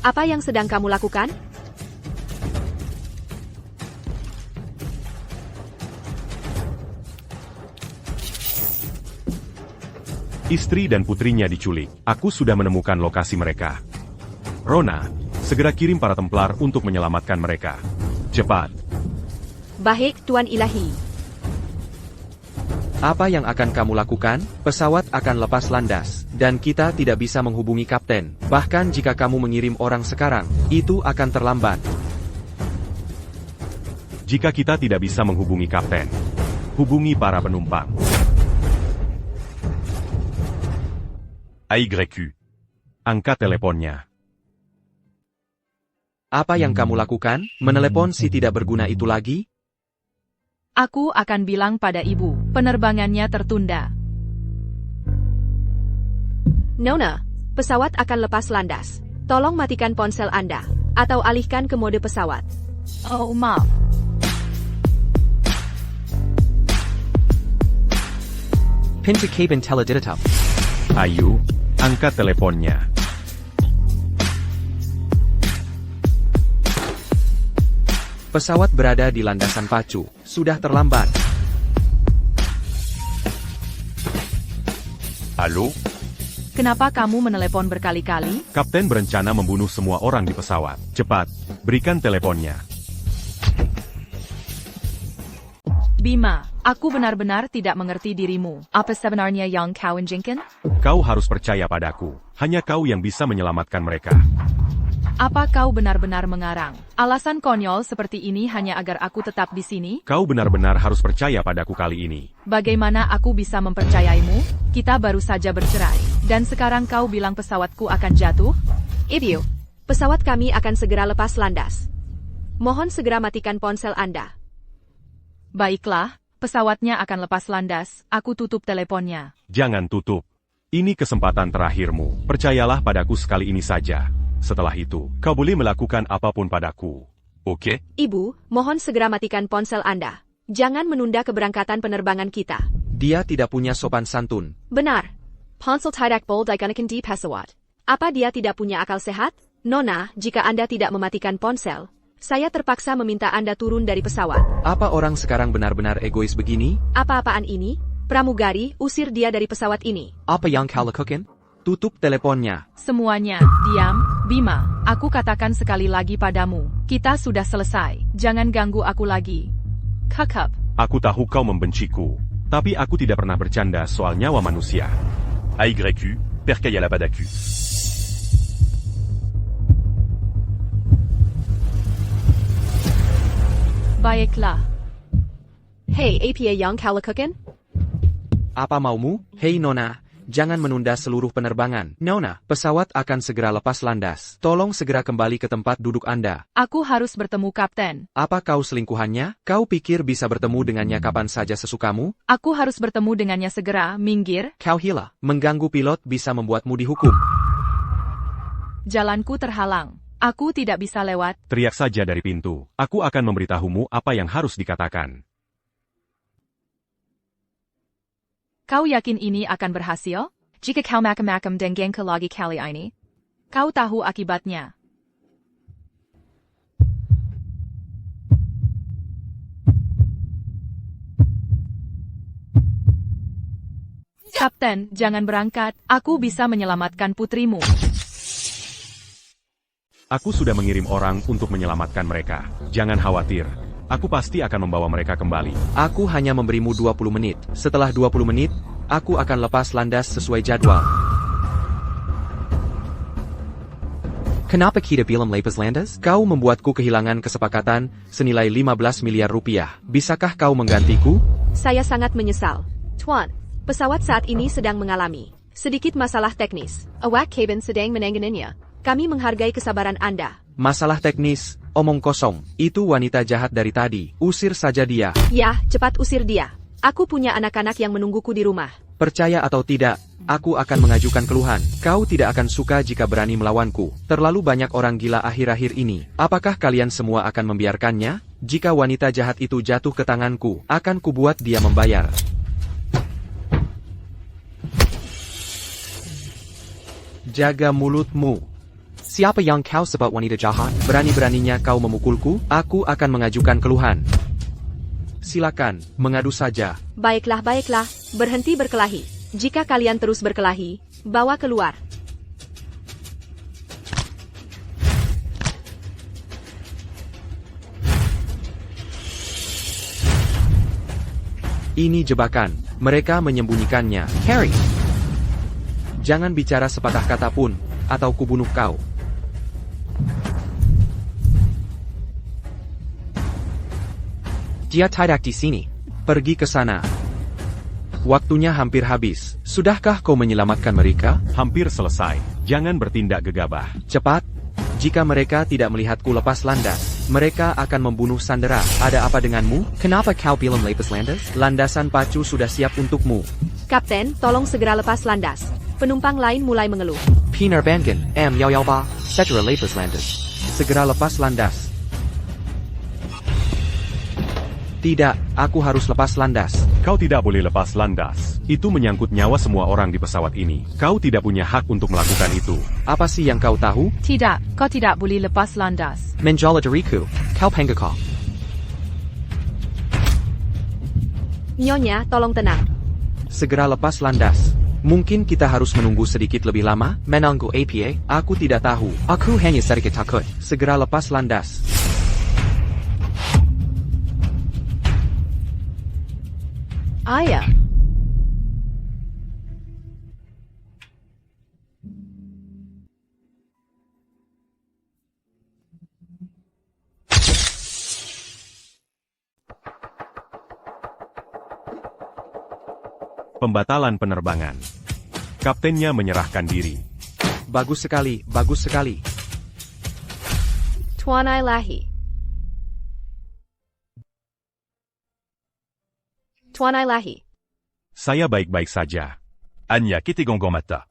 Apa yang sedang kamu lakukan? Istri dan putrinya diculik. Aku sudah menemukan lokasi mereka. Rona, segera kirim para Templar untuk menyelamatkan mereka. Cepat. Baik, Tuan Ilahi. Apa yang akan kamu lakukan? Pesawat akan lepas landas, dan kita tidak bisa menghubungi kapten. Bahkan jika kamu mengirim orang sekarang, itu akan terlambat. Jika kita tidak bisa menghubungi kapten, hubungi para penumpang. AYQ. Angkat teleponnya. Apa yang kamu lakukan? Menelepon si tidak berguna itu lagi? Aku akan bilang pada ibu, penerbangannya tertunda. Nona, pesawat akan lepas landas. Tolong matikan ponsel Anda, atau alihkan ke mode pesawat. Oh, maaf. Pin to cabin teleditap. Ayu, angkat teleponnya. Pesawat berada di landasan pacu. Sudah terlambat. Halo? Kenapa kamu menelepon berkali-kali? Kapten berencana membunuh semua orang di pesawat. Cepat, berikan teleponnya. Bima, aku benar-benar tidak mengerti dirimu. Apa sebenarnya yang kau inginkan? Kau harus percaya padaku. Hanya kau yang bisa menyelamatkan mereka. Apa kau benar-benar mengarang? Alasan konyol seperti ini hanya agar aku tetap di sini? Kau benar-benar harus percaya padaku kali ini. Bagaimana aku bisa mempercayaimu? Kita baru saja bercerai. Dan sekarang kau bilang pesawatku akan jatuh? Ibu, pesawat kami akan segera lepas landas. Mohon segera matikan ponsel Anda. Baiklah, pesawatnya akan lepas landas. Aku tutup teleponnya. Jangan tutup. Ini kesempatan terakhirmu. Percayalah padaku sekali ini saja. Setelah itu, kau boleh melakukan apapun padaku. Ok. Ibu, mohon segera matikan ponsel Anda. Jangan menunda keberangkatan penerbangan kita. Dia tidak punya sopan santun. Benar. Ponsel tidak boleh digunakan di pesawat. Apa dia tidak punya akal sehat? Nona, jika Anda tidak mematikan ponsel, saya terpaksa meminta Anda turun dari pesawat. Apa orang sekarang benar-benar egois begini? Apa-apaan ini? Pramugari, usir dia dari pesawat ini. Apa yang kau lakukan? Tutup teleponnya. Semuanya, diam. Bima, aku katakan sekali lagi padamu, kita sudah selesai. Jangan ganggu aku lagi. Kakap. Aku tahu kau membenciku, tapi aku tidak pernah bercanda soal nyawa manusia. AYQ, Perkaya Labadaku. Baiklah. Hey, APA yang kau lakukan? Apa maumu? Hei Nona, jangan menunda seluruh penerbangan. Nona, pesawat akan segera lepas landas. Tolong segera kembali ke tempat duduk Anda. Aku harus bertemu kapten. Apa kau selingkuhannya? Kau pikir bisa bertemu dengannya kapan saja sesukamu? Aku harus bertemu dengannya segera. Minggir. Kau hila. Mengganggu pilot bisa membuatmu dihukum. Jalanku terhalang. Aku tidak bisa lewat. Teriak saja dari pintu. Aku akan memberitahumu apa yang harus dikatakan. Kau yakin ini akan berhasil? Jika kau macam-macam dengan lagi kali ini, kau tahu akibatnya. Kapten, jangan berangkat. Aku bisa menyelamatkan putrimu. Aku sudah mengirim orang untuk menyelamatkan mereka. Jangan khawatir. Aku pasti akan membawa mereka kembali. Aku hanya memberimu 20 menit. Setelah 20 menit, aku akan lepas landas sesuai jadwal. Kenapa kita belum lepas landas? Kau membuatku kehilangan kesepakatan senilai 15 miliar rupiah. Bisakah kau menggantiku? Saya sangat menyesal. Tuan, pesawat saat ini sedang mengalami sedikit masalah teknis. Awak cabin sedang menanganinya. Kami menghargai kesabaran Anda. Masalah teknis, omong kosong. Itu wanita jahat dari tadi. Usir saja dia. Ya, cepat usir dia. Aku punya anak-anak yang menungguku di rumah. Percaya atau tidak, aku akan mengajukan keluhan. Kau tidak akan suka jika berani melawanku. Terlalu banyak orang gila akhir-akhir ini. Apakah kalian semua akan membiarkannya? Jika wanita jahat itu jatuh ke tanganku, akan kubuat dia membayar. Jaga mulutmu. Siapa yang kau sebut wanita jahat? Berani-beraninya kau memukulku? Aku akan mengajukan keluhan. Silakan, mengadu saja. Baiklah, baiklah. Berhenti berkelahi. Jika kalian terus berkelahi, bawa keluar. Ini jebakan. Mereka menyembunyikannya. Harry! Jangan bicara sepatah kata pun, atau kubunuh kau. Dia tidak di sini. Pergi ke sana. Waktunya hampir habis. Sudahkah kau menyelamatkan mereka? Hampir selesai. Jangan bertindak gegabah. Cepat. Jika mereka tidak melihatku lepas landas, mereka akan membunuh Sandera. Ada apa denganmu? Kenapa kau belum lepas landas? Landasan pacu sudah siap untukmu. Kapten, tolong segera lepas landas. Penumpang lain mulai mengeluh. Penerbangan M112, segera lepas landas. Segera lepas landas. Tidak, aku harus lepas landas. Kau tidak boleh lepas landas. Itu menyangkut nyawa semua orang di pesawat ini. Kau tidak punya hak untuk melakukan itu. Apa sih yang kau tahu? Tidak, kau tidak boleh lepas landas. Menjala diriku, kau penggakau. Nyonya, tolong tenang. Segera lepas landas. Mungkin kita harus menunggu sedikit lebih lama. Menunggu APA? Aku tidak tahu. Aku hanya sedikit takut. Segera lepas landas. Ayah. Pembatalan penerbangan. Kaptennya menyerahkan diri. Bagus sekali, bagus sekali. Tuan Ilahi. Tuan Ilahi. Saya baik-baik saja. Anya Ketegongong Mata.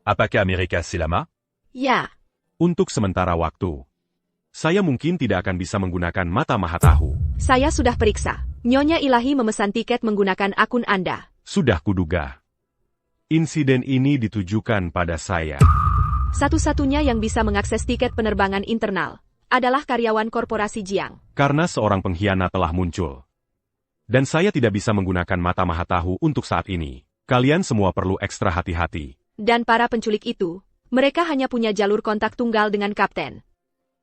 Apakah Amerika Selama? Ya. Untuk sementara waktu. Saya mungkin tidak akan bisa menggunakan mata Mahatahu. Saya sudah periksa. Nyonya Ilahi memesan tiket menggunakan akun Anda. Sudah kuduga. Insiden ini ditujukan pada saya. Satu-satunya yang bisa mengakses tiket penerbangan internal adalah karyawan korporasi Jiang. Karena seorang pengkhianat telah muncul. Dan saya tidak bisa menggunakan mata Mahatahu untuk saat ini. Kalian semua perlu ekstra hati-hati. Dan para penculik itu, mereka hanya punya jalur kontak tunggal dengan kapten.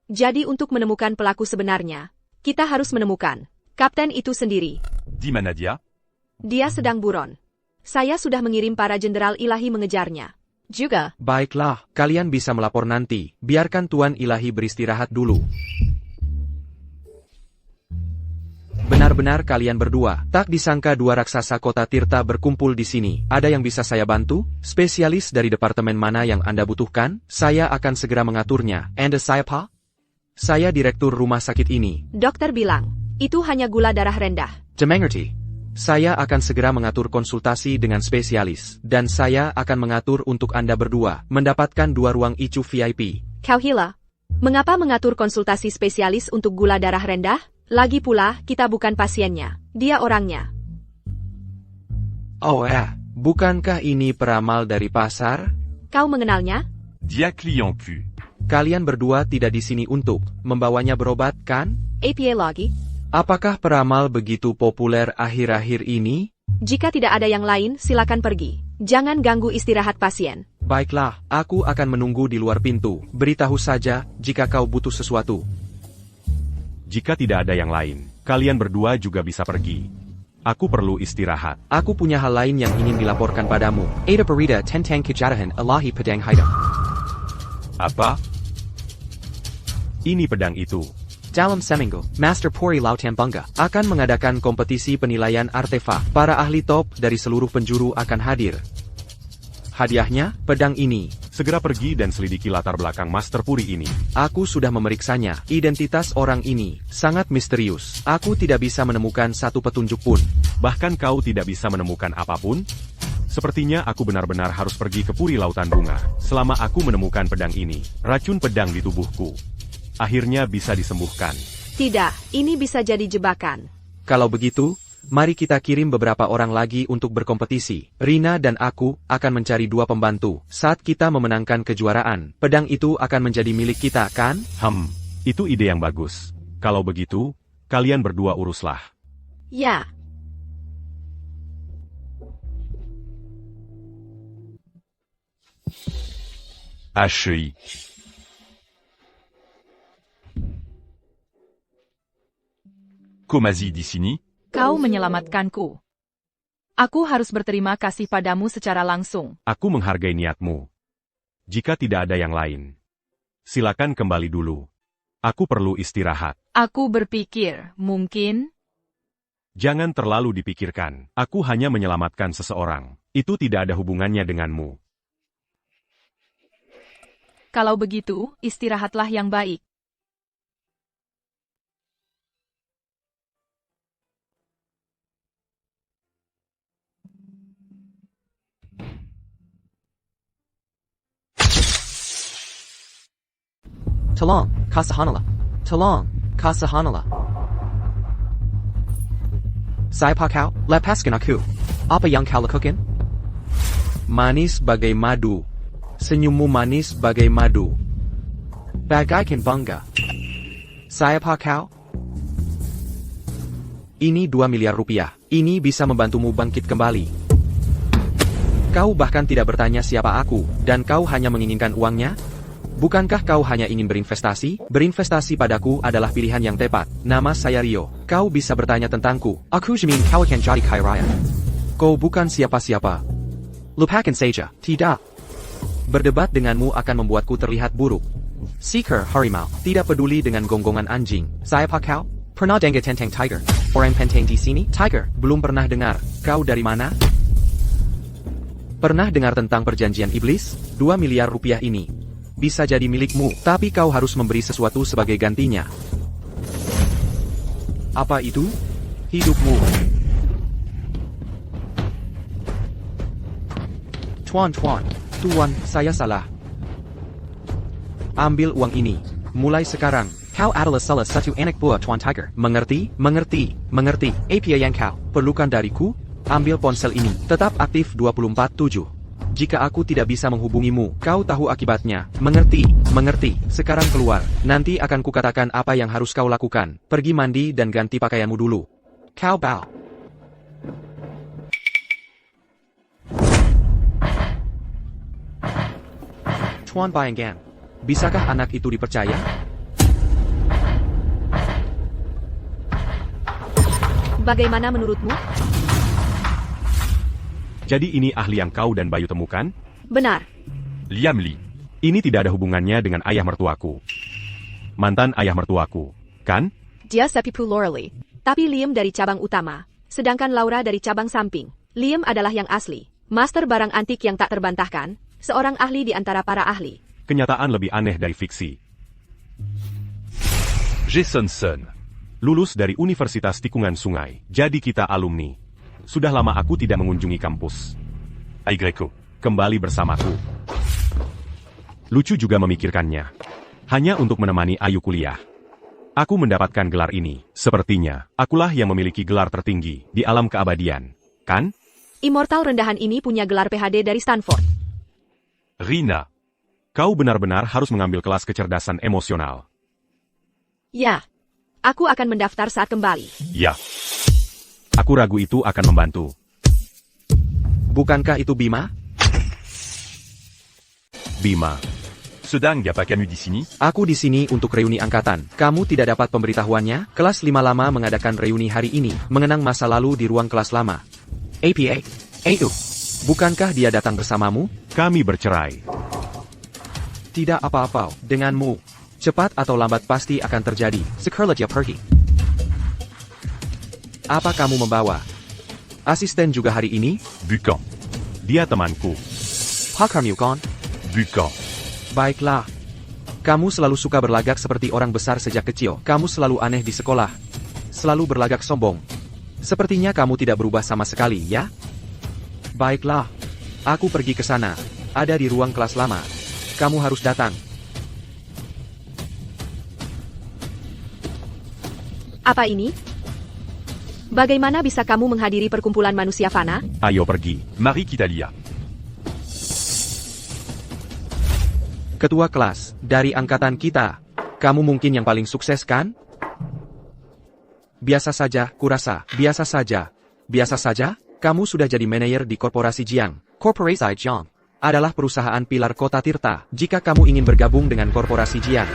Jadi untuk menemukan pelaku sebenarnya, kita harus menemukan kapten itu sendiri. Dit Manadia. Dia sedang buron. Saya sudah mengirim para jenderal Ilahi mengejarnya. Juga, Baiklah, kalian bisa melapor nanti. Biarkan Tuan Ilahi beristirahat dulu. Benar-benar kalian berdua, tak disangka dua raksasa kota Tirta berkumpul di sini. Ada yang bisa saya bantu? Spesialis dari departemen mana yang Anda butuhkan? Saya akan segera mengaturnya. Anda saya Pak? Saya direktur rumah sakit ini. Dokter bilang, itu hanya gula darah rendah. Mengerti. Saya akan segera mengatur konsultasi dengan spesialis. Dan saya akan mengatur untuk Anda berdua, mendapatkan 2 ruang ICU VIP. Kau Hila, mengapa mengatur konsultasi spesialis untuk gula darah rendah? Lagi pula, kita bukan pasiennya. Dia orangnya. Oh bukankah ini peramal dari pasar? Kau mengenalnya? Dia client Q. Kalian berdua tidak di sini untuk membawanya berobat, kan? APA lagi? Apakah peramal begitu populer akhir-akhir ini? Jika tidak ada yang lain, silakan pergi. Jangan ganggu istirahat pasien. Baiklah, aku akan menunggu di luar pintu. Beritahu saja jika kau butuh sesuatu. Jika tidak ada yang lain, kalian berdua juga bisa pergi. Aku perlu istirahat. Aku punya hal lain yang ingin dilaporkan padamu. Ada berita tentang kejadian Ilahi Pedang Haidam. Apa? Ini pedang itu. Dalam seminggu, Master Pori Lautambunga akan mengadakan kompetisi penilaian artefak. Para ahli top dari seluruh penjuru akan hadir. Hadiahnya, pedang ini. Segera pergi dan selidiki latar belakang Master Puri ini. Aku sudah memeriksanya. Identitas orang ini sangat misterius. Aku tidak bisa menemukan satu petunjuk pun. Bahkan kau tidak bisa menemukan apapun? Sepertinya aku benar-benar harus pergi ke Puri Lautan Bunga. Selama aku menemukan pedang ini, racun pedang di tubuhku akhirnya bisa disembuhkan. Tidak, ini bisa jadi jebakan. Kalau begitu, mari kita kirim beberapa orang lagi untuk berkompetisi. Rina dan aku akan mencari 2 pembantu. Saat kita memenangkan kejuaraan, pedang itu akan menjadi milik kita, kan? Itu ide yang bagus. Kalau begitu, kalian berdua uruslah. Ya. HI. Komazi di sini? kau menyelamatkanku. Aku harus berterima kasih padamu secara langsung. Aku menghargai niatmu. Jika tidak ada yang lain, silakan kembali dulu. Aku perlu istirahat. Aku berpikir, mungkin... Jangan terlalu dipikirkan. Aku hanya menyelamatkan seseorang. Itu tidak ada hubungannya denganmu. Kalau begitu, istirahatlah yang baik. Tolong, kasahanala. Tolong, kasahanala. Saya pakau, lepaskan aku. Apa yang kau lakukan? Manis bagai madu. Senyummu manis bagai madu. Bagaikan bangga. Saya pakau. Ini 2 miliar rupiah. Ini bisa membantumu bangkit kembali. Kau bahkan tidak bertanya siapa aku, dan kau hanya menginginkan uangnya? Bukankah kau hanya ingin berinvestasi? Berinvestasi padaku adalah pilihan yang tepat. Nama saya Rio. Kau bisa bertanya tentangku. Aku jamin kau akan jadi kaya raya. Kau bukan siapa-siapa. Lupakan saja. Tidak. Berdebat denganmu akan membuatku terlihat buruk. Seeker harimau. Tidak peduli dengan gonggongan anjing. Saya pakau? Pernah dengar tentang Tiger? Orang penting di sini? Tiger. Belum pernah dengar. Kau dari mana? Pernah dengar tentang perjanjian iblis? 2 miliar rupiah ini bisa jadi milikmu, tapi kau harus memberi sesuatu sebagai gantinya. Apa itu? Hidupmu. Tuan, saya salah. Ambil uang ini. Mulai sekarang, Kau adalah salah satu anak buah Tuan Tiger. Mengerti? Mengerti? Mengerti. Apa yang kau perlukan dariku? Ambil ponsel ini. Tetap aktif 24/7. Jika aku tidak bisa menghubungimu, kau tahu akibatnya. Mengerti? Mengerti. Sekarang keluar. Nanti akan kukatakan apa yang harus kau lakukan. Pergi mandi dan ganti pakaianmu dulu. Kau bow. Tuan Bayangkan. Bisakah anak itu dipercaya? Bagaimana menurutmu? Jadi ini ahli yang kau dan Bayu temukan? Benar. Liam Lee. Ini tidak ada hubungannya dengan ayah mertuaku. Mantan ayah mertuaku, kan? Dia sepupu Lauralee. Tapi Liam dari cabang utama, sedangkan Laura dari cabang samping. Liam adalah yang asli, master barang antik yang tak terbantahkan, seorang ahli di antara para ahli. Kenyataan lebih aneh dari fiksi. Jason Sun. Lulus dari Universitas Tikungan Sungai, jadi kita alumni. Sudah lama aku tidak mengunjungi kampus. Aigreko. Kembali bersamaku. Lucu juga memikirkannya. Hanya untuk menemani Ayu kuliah. Aku mendapatkan gelar ini. Sepertinya, akulah yang memiliki gelar tertinggi di alam keabadian. Kan? Immortal rendahan ini punya gelar PhD dari Stanford. Rina. Kau benar-benar harus mengambil kelas kecerdasan emosional. Ya. Aku akan mendaftar saat kembali. Ya. Aku ragu itu akan membantu. Bukankah itu Bima? Bima. Sedang apa kamu di sini? Aku di sini untuk reuni angkatan. Kamu tidak dapat pemberitahuannya? Kelas 5 lama mengadakan reuni hari ini, mengenang masa lalu di ruang kelas lama. APA. Ayo. Bukankah dia datang bersamamu? Kami bercerai. Tidak apa-apa denganmu. Cepat atau lambat pasti akan terjadi. Sekarang dia pergi. Apa kamu membawa asisten juga hari ini? Bukan. Dia temanku. Kamu kan? Bukan. Baiklah. Kamu selalu suka berlagak seperti orang besar sejak kecil. Kamu selalu aneh di sekolah. Selalu berlagak sombong. Sepertinya kamu tidak berubah sama sekali, ya? Baiklah. Aku pergi ke sana. Ada di ruang kelas lama. Kamu harus datang. Apa ini? Bagaimana bisa kamu menghadiri perkumpulan manusia fana? Ayo pergi. Mari kita lihat. Ketua kelas, dari angkatan kita. Kamu mungkin yang paling sukses kan? Biasa saja, kurasa. Biasa saja. Biasa saja? Kamu sudah jadi manajer di korporasi Jiang. Korporasi Jiang adalah perusahaan pilar kota Tirta. Jika kamu ingin bergabung dengan korporasi Jiang,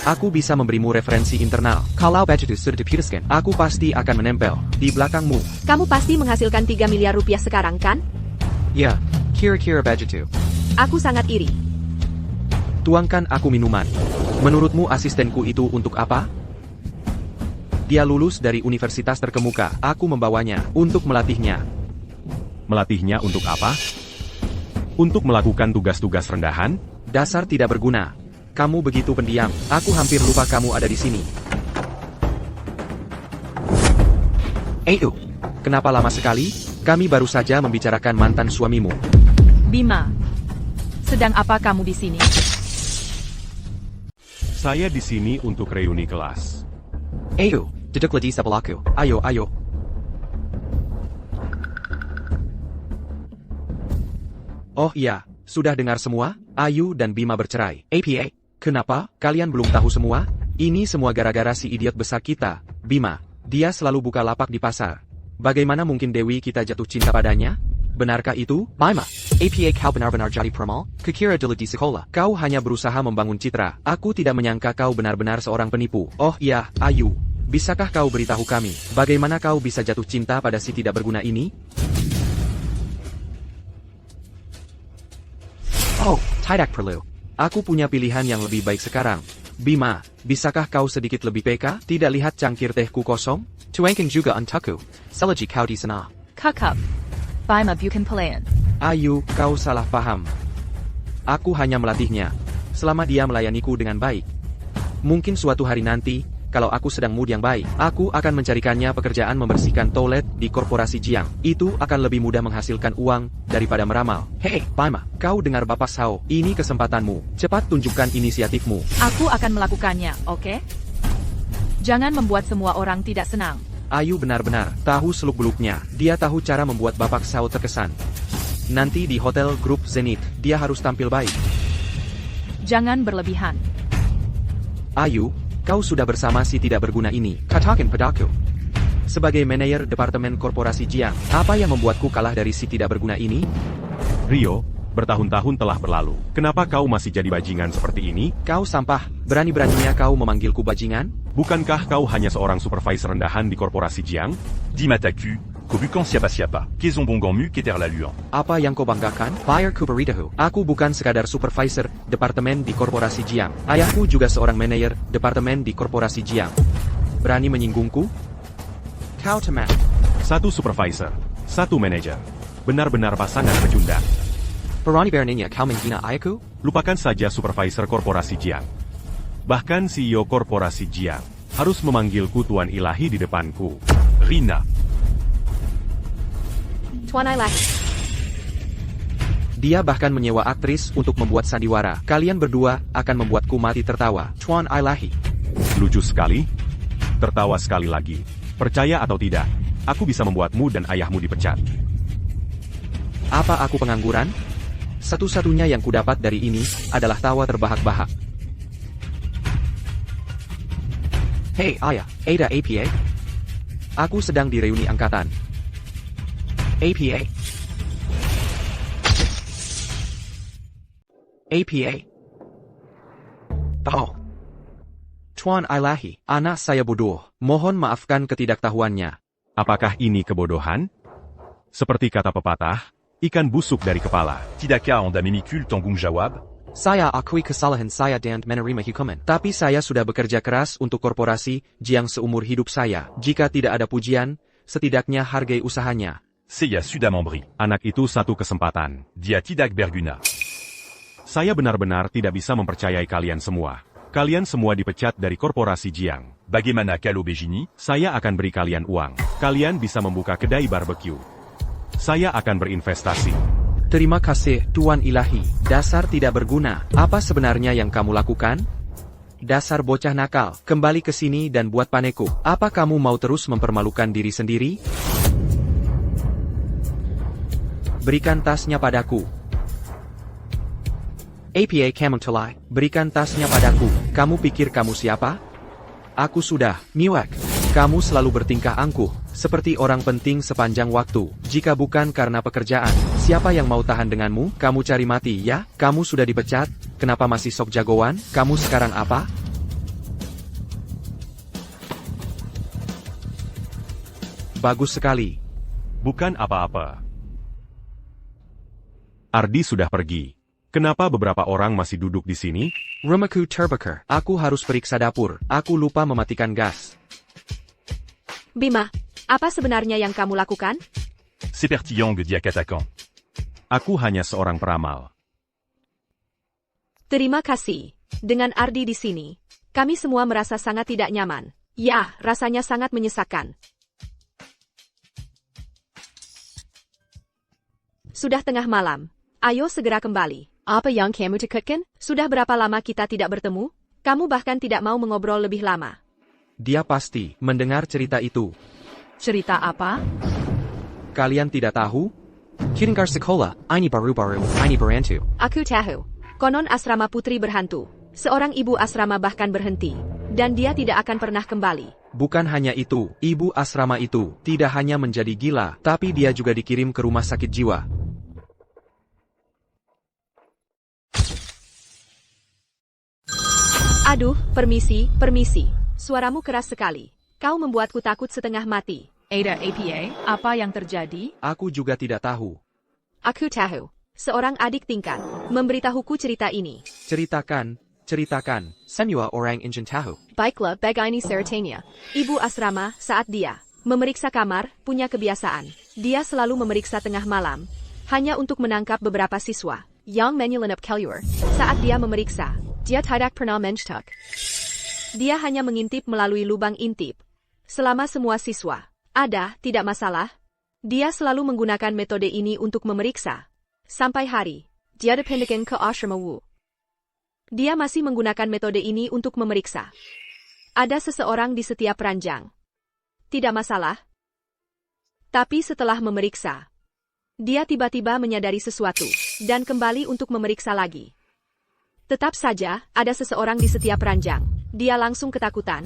aku bisa memberimu referensi internal. Kalau budget sudah diputuskan, aku pasti akan menempel di belakangmu. Kamu pasti menghasilkan 3 miliar rupiah sekarang, kan? Ya, kira-kira budget. Aku sangat iri. Tuangkan aku minuman. Menurutmu asistenku itu untuk apa? Dia lulus dari universitas terkemuka. Aku membawanya untuk melatihnya. Melatihnya untuk apa? Untuk melakukan tugas-tugas rendahan? Dasar tidak berguna. Kamu begitu pendiam. Aku hampir lupa kamu ada di sini. Ayo, kenapa lama sekali? Kami baru saja membicarakan mantan suamimu. Bima. Sedang apa kamu di sini? Saya di sini untuk reuni kelas. Ayo, duduklah di sebelahku. Ayo, ayo. Oh iya, sudah dengar semua? Ayu dan Bima bercerai. APA, kenapa? Kalian belum tahu semua? Ini semua gara-gara si idiot besar kita, Bima. Dia selalu buka lapak di pasar. Bagaimana mungkin Dewi kita jatuh cinta padanya? Benarkah itu? Bima, APA kau benar-benar jadi peramal? Kukira dulu di sekolah. Kau hanya berusaha membangun citra. Aku tidak menyangka kau benar-benar seorang penipu. Oh iya, Ayu. Bisakah kau beritahu kami, bagaimana kau bisa jatuh cinta pada si tidak berguna ini? Oh, tidak perlu. Aku punya pilihan yang lebih baik sekarang. Bima, bisakah kau sedikit lebih peka? Tidak lihat cangkir tehku kosong? Tuangkan juga untukku. Selagi kau di sana. Kakak. Bima bukan pelayan. Ayu, kau salah paham. Aku hanya melatihnya. Selama dia melayaniku dengan baik. Mungkin suatu hari nanti, kalau aku sedang mood yang baik, aku akan mencarikannya pekerjaan membersihkan toilet di korporasi Jiang. Itu akan lebih mudah menghasilkan uang daripada meramal. Hei, Bima, kau dengar Bapak Sao? Ini kesempatanmu. Cepat tunjukkan inisiatifmu. Aku akan melakukannya, oke? Jangan membuat semua orang tidak senang. Ayu benar-benar tahu seluk-beluknya. Dia tahu cara membuat Bapak Sao terkesan. Nanti di Hotel Grup Zenith, dia harus tampil baik. Jangan berlebihan. Ayu, kau sudah bersama si tidak berguna ini. Katakan padaku. Sebagai manajer Departemen Korporasi Jiang, apa yang membuatku kalah dari si tidak berguna ini? Rio, bertahun-tahun telah berlalu. Kenapa kau masih jadi bajingan seperti ini? Kau sampah, berani-beraninya kau memanggilku bajingan? Bukankah kau hanya seorang supervisor rendahan di korporasi Jiang? Dis Mataku, Kobukan siapa-siapa, Kezon Bonganmu Keter Laluan. Apa yang kau banggakan? Bayar ku beritahu. Aku bukan sekadar supervisor departemen di korporasi Jiang. Ayahku juga seorang manajer departemen di korporasi Jiang. Berani menyinggungku? Kau teman. Satu supervisor, satu manajer. Benar-benar pasangan pecundang. Berani beraninya kau menghina ayahku? Lupakan saja supervisor korporasi Jiang. Bahkan CEO korporasi Jiang harus memanggilku Tuan Ilahi di depanku. Rina. Tuan Ilahi. Dia bahkan menyewa aktris untuk membuat sandiwara. Kalian berdua akan membuatku mati tertawa. Tuan Ilahi. Lucu sekali. Tertawa sekali lagi. Percaya atau tidak, aku bisa membuatmu dan ayahmu dipecat. Apa aku pengangguran? Satu-satunya yang kudapat dari ini adalah tawa terbahak-bahak. Hei ayah, ada APA? Aku sedang di reuni angkatan. APA? APA? Oh. Tuan Ilahi, anak saya bodoh. Mohon maafkan ketidaktahuannya. Apakah ini kebodohan? Seperti kata pepatah, ikan busuk dari kepala. Tidaka anda memikul tanggung jawab. Saya akui kesalahan saya dan menerima hukuman. Tapi saya sudah bekerja keras untuk korporasi Jiang seumur hidup saya. Jika tidak ada pujian, setidaknya hargai usahanya. Seya Sudamambri. Anak itu satu kesempatan. Dia Tidak Berguna. Saya benar-benar tidak bisa mempercayai kalian semua. Kalian semua dipecat dari korporasi Jiang. Bagaimana kalau Begini? Saya akan beri kalian uang. Kalian bisa membuka kedai barbecue. Saya akan berinvestasi. Terima kasih, Tuan Ilahi. Dasar tidak berguna. Apa sebenarnya yang kamu lakukan? Dasar bocah nakal. Kembali ke sini dan buat paneku. Apa kamu mau terus mempermalukan diri sendiri? Berikan tasnya padaku. APA kamu telai. Berikan tasnya padaku. Kamu pikir kamu siapa? Aku sudah, Miwek. Kamu selalu bertingkah angkuh, seperti orang penting sepanjang waktu. Jika bukan karena pekerjaan, siapa yang mau tahan denganmu? Kamu cari mati, ya? Kamu sudah dipecat, kenapa masih sok jagoan? Kamu sekarang apa? Bagus sekali. Bukan apa-apa. Ardi sudah pergi. Kenapa beberapa orang masih duduk di sini? Rumahku terbakar. Aku harus periksa dapur. Aku lupa mematikan gas. Bima, apa sebenarnya yang kamu lakukan? Seperti yang dia katakan. Aku hanya seorang peramal. Terima kasih. Dengan Ardi di sini, kami semua merasa sangat tidak nyaman. Ya, rasanya sangat menyesakan. Sudah tengah malam. Ayo segera kembali. Apa yang kamu takutkan? Sudah berapa lama kita tidak bertemu? Kamu bahkan tidak mau mengobrol lebih lama. Dia pasti mendengar cerita itu. Cerita apa? Kalian tidak tahu? Kiringkar sekolah, ini baru-baru, ini berantu. Aku tahu. Konon asrama putri berhantu. Seorang ibu asrama bahkan berhenti. Dan dia tidak akan pernah kembali. Bukan hanya itu, ibu asrama itu tidak hanya menjadi gila, tapi dia juga dikirim ke rumah sakit jiwa. Aduh, permisi, permisi. Suaramu keras sekali. Kau membuatku takut setengah mati. Ada APA, apa yang terjadi? Aku juga tidak tahu. Aku tahu. Seorang adik tingkat memberitahuku cerita ini. Ceritakan. Semua orang ingin tahu. Baiklah, begini ceritanya. Ibu asrama, saat dia memeriksa kamar, punya kebiasaan. Dia selalu memeriksa tengah malam, hanya untuk menangkap beberapa siswa yang menyelinap keluar. Saat dia memeriksa, dia tidak pernah mencetak. Dia hanya mengintip melalui lubang intip. Selama semua siswa ada, tidak masalah. Dia selalu menggunakan metode ini untuk memeriksa. Sampai hari, dia dipindahkan ke asrama Wu. Dia masih menggunakan metode ini untuk memeriksa. Ada seseorang di setiap ranjang. Tidak masalah. Tapi setelah memeriksa, dia tiba-tiba menyadari sesuatu, dan kembali untuk memeriksa lagi. Tetap saja, ada seseorang di setiap ranjang. Dia langsung ketakutan.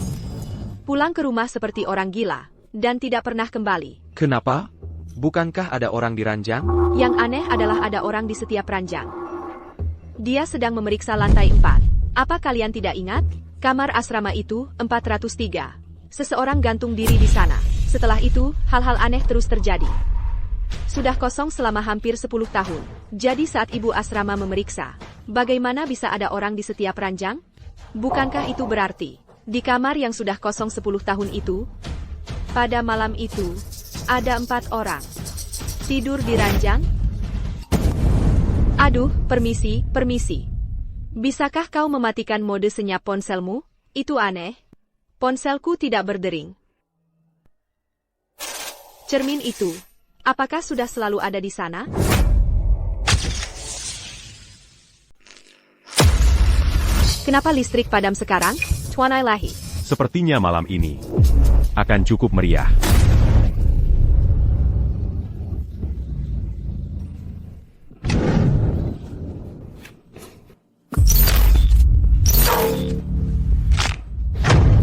Pulang ke rumah seperti orang gila, dan tidak pernah kembali. Kenapa? Bukankah ada orang di ranjang? Yang aneh adalah ada orang di setiap ranjang. Dia sedang memeriksa lantai 4. Apa kalian tidak ingat? Kamar asrama itu, 403. Seseorang gantung diri di sana. Setelah itu, hal-hal aneh terus terjadi. Sudah kosong selama hampir 10 tahun. Jadi saat ibu asrama memeriksa, bagaimana bisa ada orang di setiap ranjang? Bukankah itu berarti, di kamar yang sudah kosong 10 tahun itu, pada malam itu, ada 4 orang tidur di ranjang? Aduh, permisi. Bisakah kau mematikan mode senyap ponselmu? Itu aneh. Ponselku tidak berdering. Cermin itu, apakah sudah selalu ada di sana? Kenapa listrik padam sekarang? Tuan Ilahi. Sepertinya malam ini akan cukup meriah.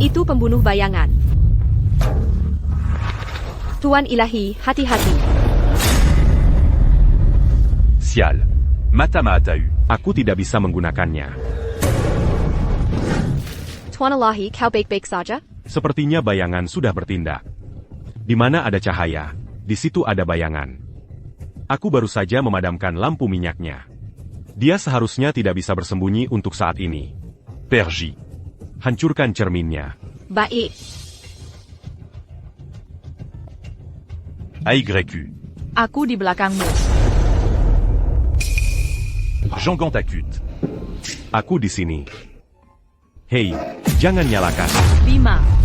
Itu pembunuh bayangan. Tuan Ilahi, hati-hati. Sial. Matama Atau. Aku tidak bisa menggunakannya. Tuan Ilahi, kau baik-baik saja? Sepertinya bayangan sudah bertindak. Di mana ada cahaya, di situ ada bayangan. Aku baru saja memadamkan lampu minyaknya. Dia seharusnya tidak bisa bersembunyi untuk saat ini. Perji. Hancurkan cerminnya. Baik. AYQ. Aku di belakangmu. Jean Gantakut. Aku di sini. Hei, jangan nyalakan. 5,